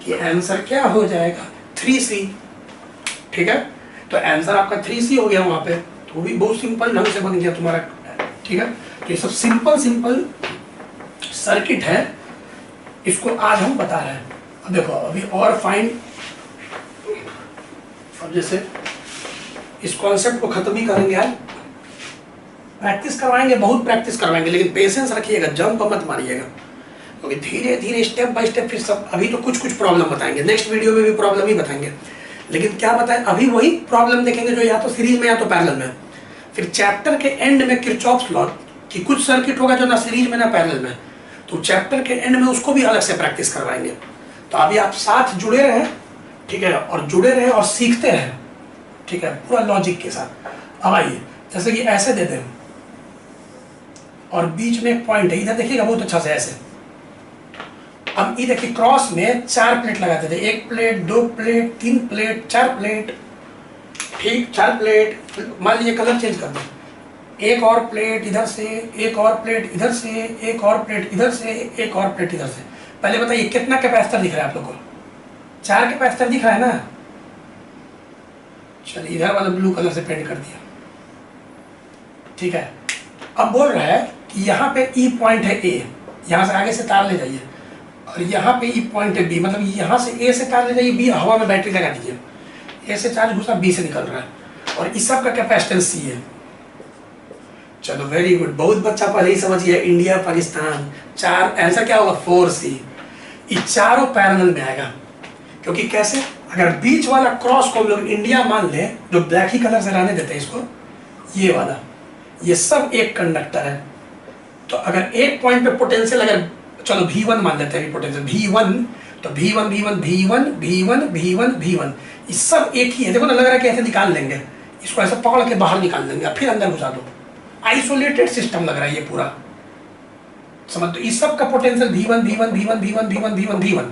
कि आंसर क्या हो जाएगा, 3C, ठीक है। तो आंसर आपका 3C हो गया वहां पे, तो भी बहुत सिंपल ढंग से बन गया तुम्हारा, ठीक है। तो ये सब सिंपल सर्किट है, इसको आज हम बता रहे हैं। अब देखो अभी और फाइन, अब जैसे इस कॉन्सेप्ट को खत्म ही करेंगे आज। प्रैक्टिस करवाएंगे, बहुत प्रैक्टिस करवाएंगे, लेकिन पेशेंस रखिएगा, जंप मत मारिएगा, क्योंकि धीरे धीरे स्टेप बाय स्टेप फिर सब। अभी तो कुछ कुछ प्रॉब्लम बताएंगे, नेक्स्ट वीडियो में भी प्रॉब्लम ही बताएंगे, लेकिन क्या बताएं, अभी वही प्रॉब्लम देखेंगे जो या तो सीरीज में या तो पैरेलल में। फिर चैप्टर के एंड में किरचॉफ्स लॉ की कुछ सर्किट होगा जो ना सीरीज में ना पैरेलल में, तो चैप्टर के एंड में उसको भी अलग से प्रैक्टिस करवाएंगे। तो अभी आप साथ जुड़े रहें, ठीक है, और जुड़े रहें और सीखते रहें, ठीक है, पूरा लॉजिक के साथ। अब आइए, जैसे कि ऐसे देते हैं और बीच में एक पॉइंट है, इधर देखिएगा बहुत अच्छा से ऐसे। अब ये देखिए क्रॉस में 4 प्लेट लगाते थे, 1 प्लेट, 2 प्लेट, 3 प्लेट, 4 प्लेट, ठीक, 4 प्लेट। मान लीजिए कलर चेंज कर दें, एक और प्लेट इधर से, एक और प्लेट इधर से, एक और प्लेट इधर से, एक और प्लेट इधर से। पहले बताइए कितना कैपेसिटर दिख रहा है आप लोग को? 4 कैपेसिटर दिख रहा है ना। चलिए इधर वाला ब्लू कलर से पेंट कर दिया, ठीक है। अब बोल रहा है कि यहाँ पे ई पॉइंट है ए, यहाँ से आगे से तार ले जाइए, और यहाँ पे ई पॉइंट है बी, मतलब यहाँ से ए से तार ले जाइए, बी हवा में बैटरी लगा दीजिए, ए से चार्ज घुसा, बी से निकल रहा है, और इस सब का कैपेसिटेंस सी है। चलो वेरी गुड, बहुत बच्चा पहले ही समझ गया, इंडिया पाकिस्तान 4, आंसर क्या होगा 4C। ये चारों पैरेलल में आएगा, क्योंकि कैसे, अगर बीच वाला क्रॉस को हम लोग इंडिया मान ले, जो ब्लैक ही कलर से रहने देते हैं इसको, ये वाला, ये सब एक कंडक्टर है। तो अगर एक पॉइंट पे पोटेंशियल, अगर चलो V1 मान लेते हैं पोटेंशियल V1, तो V1 V1 V1 V1 V1 V1 ये सब एक ही है। देखो ना, लग रहा है कि ऐसे निकाल लेंगे, इसको ऐसे पकड़ के बाहर निकाल देंगे, फिर अंदर घुसा दो, आइसोलेटेड सिस्टम लग रहा है ये पूरा, समझ। तो इस सब का potential V1 V1 V1 V1 V1 V1 V1,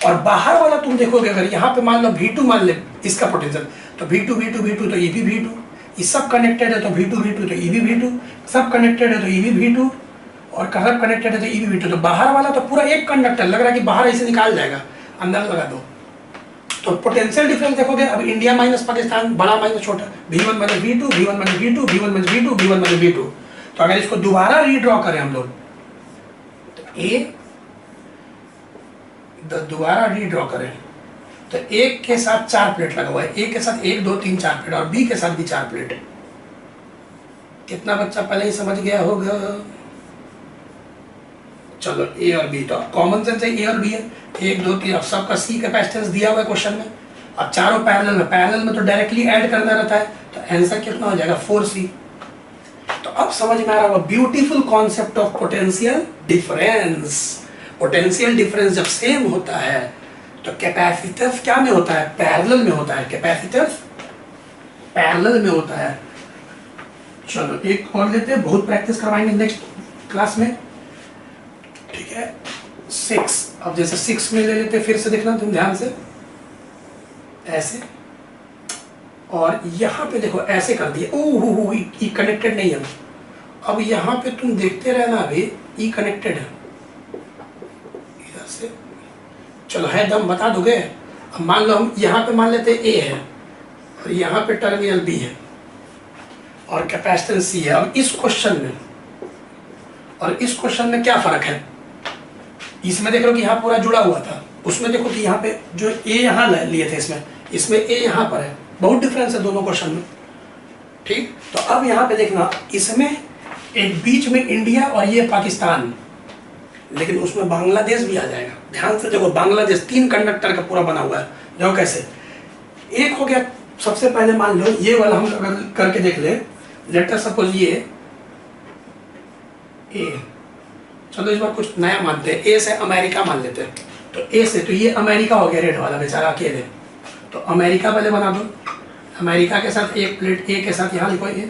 और बाहर वाला तुम देखोगे, अगर यहाँ पे मान लो V2 मान ले इसका पोटेंशियल, तो V2 V2 V2, तो ये भी V2, ये सब कनेक्टेड है तो V2 V2, तो ये भी V2, सब कनेक्टेड है तो ये भी V2, और सब कनेक्टेड है तो ये भी V2। तो बाहर वाला तो पूरा एक कंडक्टर लग रहा है कि बाहर ऐसे निकाल जाएगा, अंदर लगा दो। तो पोटेंशियल डिफरेंस देखोगे, अब इंडिया माइनस पाकिस्तान, बड़ा माइनस छोटा, V1 minus V2, V1 minus V2, V1 minus V2, V1 minus V2। तो अगर इसको दोबारा रीड्रॉ करें हम लोग, तो ए दोबारा रीड्रॉ करें, तो एक के साथ 4 प्लेट लगा हुआ है, एक के साथ 1 2 3 4 प्लेट, और बी के साथ भी 4 प्लेट। कितना बच्चा पहले ही समझ गया होगा? चलो ए और बी तो कॉमन सेंस है, ए और बी है, 1 2 3, अब सबका सी कैपेसिटेंस दिया हुआ है क्वेश्चन में। अब चारों पैरेलल में तो डायरेक्टली ऐड करना रहता है, तो आंसर कितना हो जाएगा 4C। तो अब समझ में आ रहा होगा beautiful concept of potential difference. Potential difference जब सेम होता है तो कैपेसिटेंस क्या में होता है? पैरेलल में होता है। कैपेसिटेंस पैरेलल में होता है। चलो एक और लेते हैं, बहुत प्रैक्टिस करवाएंगे नेक्स्ट क्लास में, ठीक है। 6, अब जैसे 6 में ले लेते, फिर से देखना तुम ध्यान से, ऐसे, और यहाँ पे देखो ऐसे कर दिए, ओह ई कनेक्टेड नहीं है। अब यहाँ पे तुम देखते रहना, अभी ई कनेक्टेड है इधर से, चलो है दम बता दोगे। अब मान लो हम यहाँ पे मान लेते ए है, और यहाँ पे टर्मिनल बी है, और कैपेसिटेंस सी है। अब इस क्वेश्चन में और इस क्वेश्चन में क्या फर्क है? इसमें देख लो कि यहाँ पूरा जुड़ा हुआ था, उसमें देखो कि यहाँ पे जो ए यहाँ लिए थे, इसमें ए यहाँ पर है, बहुत डिफरेंस है दोनों क्वेश्चन में, ठीक। तो अब यहाँ पे देखना, इसमें एक बीच में इंडिया और ये पाकिस्तान, लेकिन उसमें बांग्लादेश भी आ जाएगा। ध्यान से देखो, बांग्लादेश 3 कंडक्टर का पूरा बना हुआ है। जो कैसे, एक हो गया, सबसे पहले मान लो ये वाला हम अगर करके देख ले, लेटर सपोज ये ए, चलो इस बार कुछ नया मानते हैं, ए से अमेरिका मान लेते हैं। तो ए से, तो ये अमेरिका हो गया, रेड वाला बेचारा अकेले, तो अमेरिका पहले बना दो, अमेरिका के साथ एक प्लेट, ए के साथ यहाँ लिखो ए।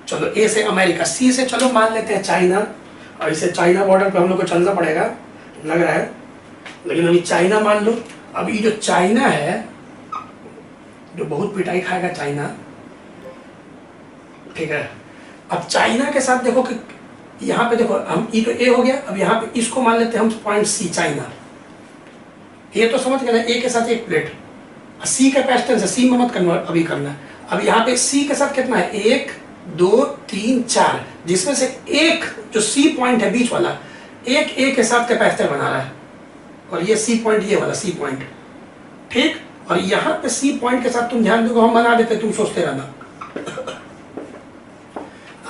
चलो ए से अमेरिका, सी से चलो मान लेते हैं चाइना, और इसे चाइना बॉर्डर पे हम लोग को चलना पड़ेगा लग रहा है, लेकिन अभी चाइना मान लो। अब ये जो चाइना है, जो बहुत पिटाई खाएगा चाइना, ठीक है। अब चाइना के साथ देखो कि यहाँ पे देखो, हम ई तो ए हो गया, अब यहाँ पे इसको मान लेते हैं हम पॉइंट सी, चाइना। ए तो समझ गए ना, ए के साथ एक प्लेट, सी कैपेसिटेंस है, सी में मत करना अभी करना। अब यहाँ पे सी के साथ कितना है, 1 2 3 4, जिसमें से एक जो सी पॉइंट है बीच वाला, एक ए के साथ कैपेसिटर बना रहा है, और ये सी पॉइंट, ये वाला सी पॉइंट, ठीक। और यहाँ पे सी पॉइंट के साथ तुम ध्यान दोगे, हम बना देते, तुम सोचते रहना।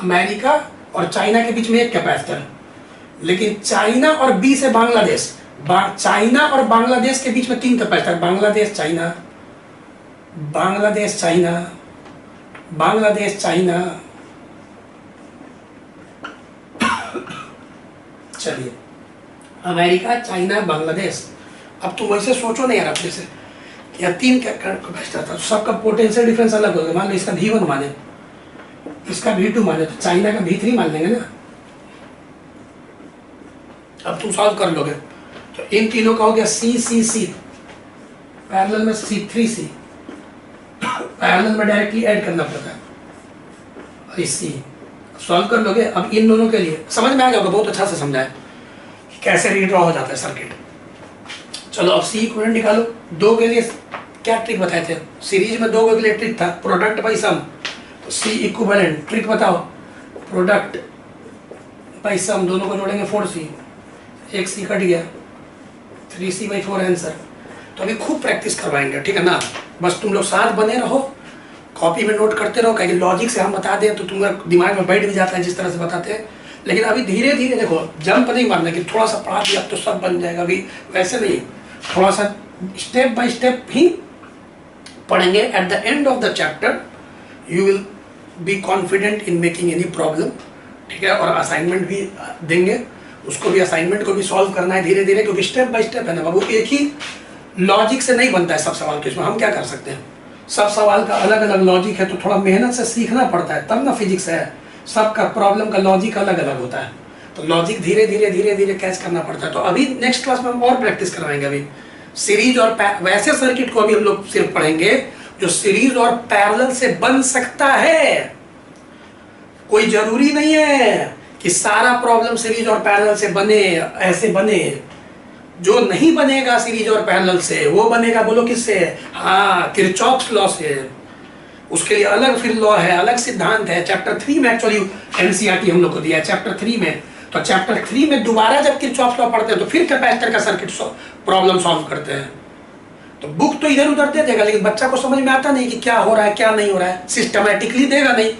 अमेरिका और चाइना के बीच में एक कैपेसिटर, लेकिन चाइना और बी से बांग्लादेश, चाइना और बांग्लादेश के बीच में 3 capacitor, Bangladesh China, Bangladesh China, Bangladesh China. चलिए, अमेरिका चाइना बांग्लादेश। अब तुम वैसे सोचो नहीं यार अपने से, या 3 कैपेसिटर था, सबका पोटेंशियल डिफरेंस अलग होगा। मान लो इसका V1 माने, इसका V2 माने, तो चाइना का V3 मान लेंगे ना। अब तुम सॉल्व कर लोगे तो इन तीनों का हो गया C पैरेलल में C3C, पैरेलल में डायरेक्टली ऐड करना पड़ता है, और C सॉल्व कर लोगे। अब इन दोनों के लिए समझ में आ जाएगा, बहुत अच्छा से समझा है कैसे रीड्रॉ हो जाता है सर्किट। चलो अब C इक्विवेलेंट निकालो। 2 के लिए क्या ट्रिक बताए थे सीरीज में, 2 के लिए ट्रिक था प्रोडक्ट बाई सम। तो C इक्विवेलेंट ट्रिक बताओ, प्रोडक्ट बाई सम, दोनों को जोड़ेंगे 4C, एक C कट गया, 3C/4 आंसर। तो अभी खूब प्रैक्टिस करवाएंगे, ठीक है ना। बस तुम लोग साथ बने रहो, कॉपी में नोट करते रहो, क्योंकि लॉजिक से हम बता दें तो तुम्हारे दिमाग में बैठ भी जाता है जिस तरह से बताते हैं। लेकिन अभी धीरे धीरे देखो, जंप नहीं मारना कि थोड़ा सा पढ़ा दिया तो सब बन जाएगा, अभी वैसे नहीं, थोड़ा सा स्टेप बाय स्टेप ही पढ़ेंगे। At the end of the chapter you will be confident in making any problem, ठीक है। और असाइनमेंट भी देंगे, उसको भी, असाइनमेंट को भी सॉल्व करना है धीरे धीरे, क्योंकि स्टेप बाय स्टेप है ना बाबू। एक ही लॉजिक से नहीं बनता है सब सवाल, तो इसमें हम क्या कर सकते हैं, सब सवाल का अलग अलग लॉजिक है, तो थोड़ा मेहनत से सीखना पड़ता है, तब ना फिजिक्स है। सबका प्रॉब्लम का लॉजिक अलग अलग होता है, तो लॉजिक धीरे धीरे धीरे धीरे कैच करना पड़ता है। तो अभी नेक्स्ट क्लास में हम और प्रैक्टिस करवाएंगे। अभी सीरीज और वैसे सर्किट को अभी हम लोग सिर्फ पढ़ेंगे जो सीरीज और पैरेलल से बन सकता है। कोई जरूरी नहीं है कि सारा प्रॉब्लम सीरीज और पैरेलल से बने, ऐसे बने। जो नहीं बनेगा सीरीज और पैरेलल से, वो बनेगा बोलो किससे, हाँ, किरचॉफ्स लॉ से। उसके लिए अलग फिर लॉ है, अलग सिद्धांत है। चैप्टर 3 में एक्चुअली एनसीईआरटी हम लोग को दिया है, चैप्टर 3 में। तो चैप्टर 3 में दोबारा जब किरचॉफ्स लॉ पढ़ते हैं तो फिर कैपेसिटर का सर्किट प्रॉब्लम सॉल्व करते हैं। तो बुक तो इधर उधर दे देगा, लेकिन बच्चा को समझ में आता नहीं कि क्या हो रहा है क्या नहीं हो रहा है, सिस्टमैटिकली देगा नहीं,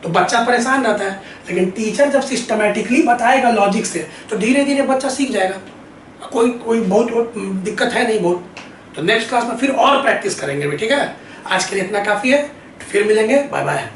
तो बच्चा परेशान रहता है। लेकिन टीचर जब सिस्टमैटिकली बताएगा लॉजिक से, तो धीरे धीरे बच्चा सीख जाएगा। कोई बहुत दिक्कत है नहीं बहुत। तो नेक्स्ट क्लास में फिर और प्रैक्टिस करेंगे भी, ठीक है। आज के लिए इतना काफी है, फिर मिलेंगे, बाय बाय।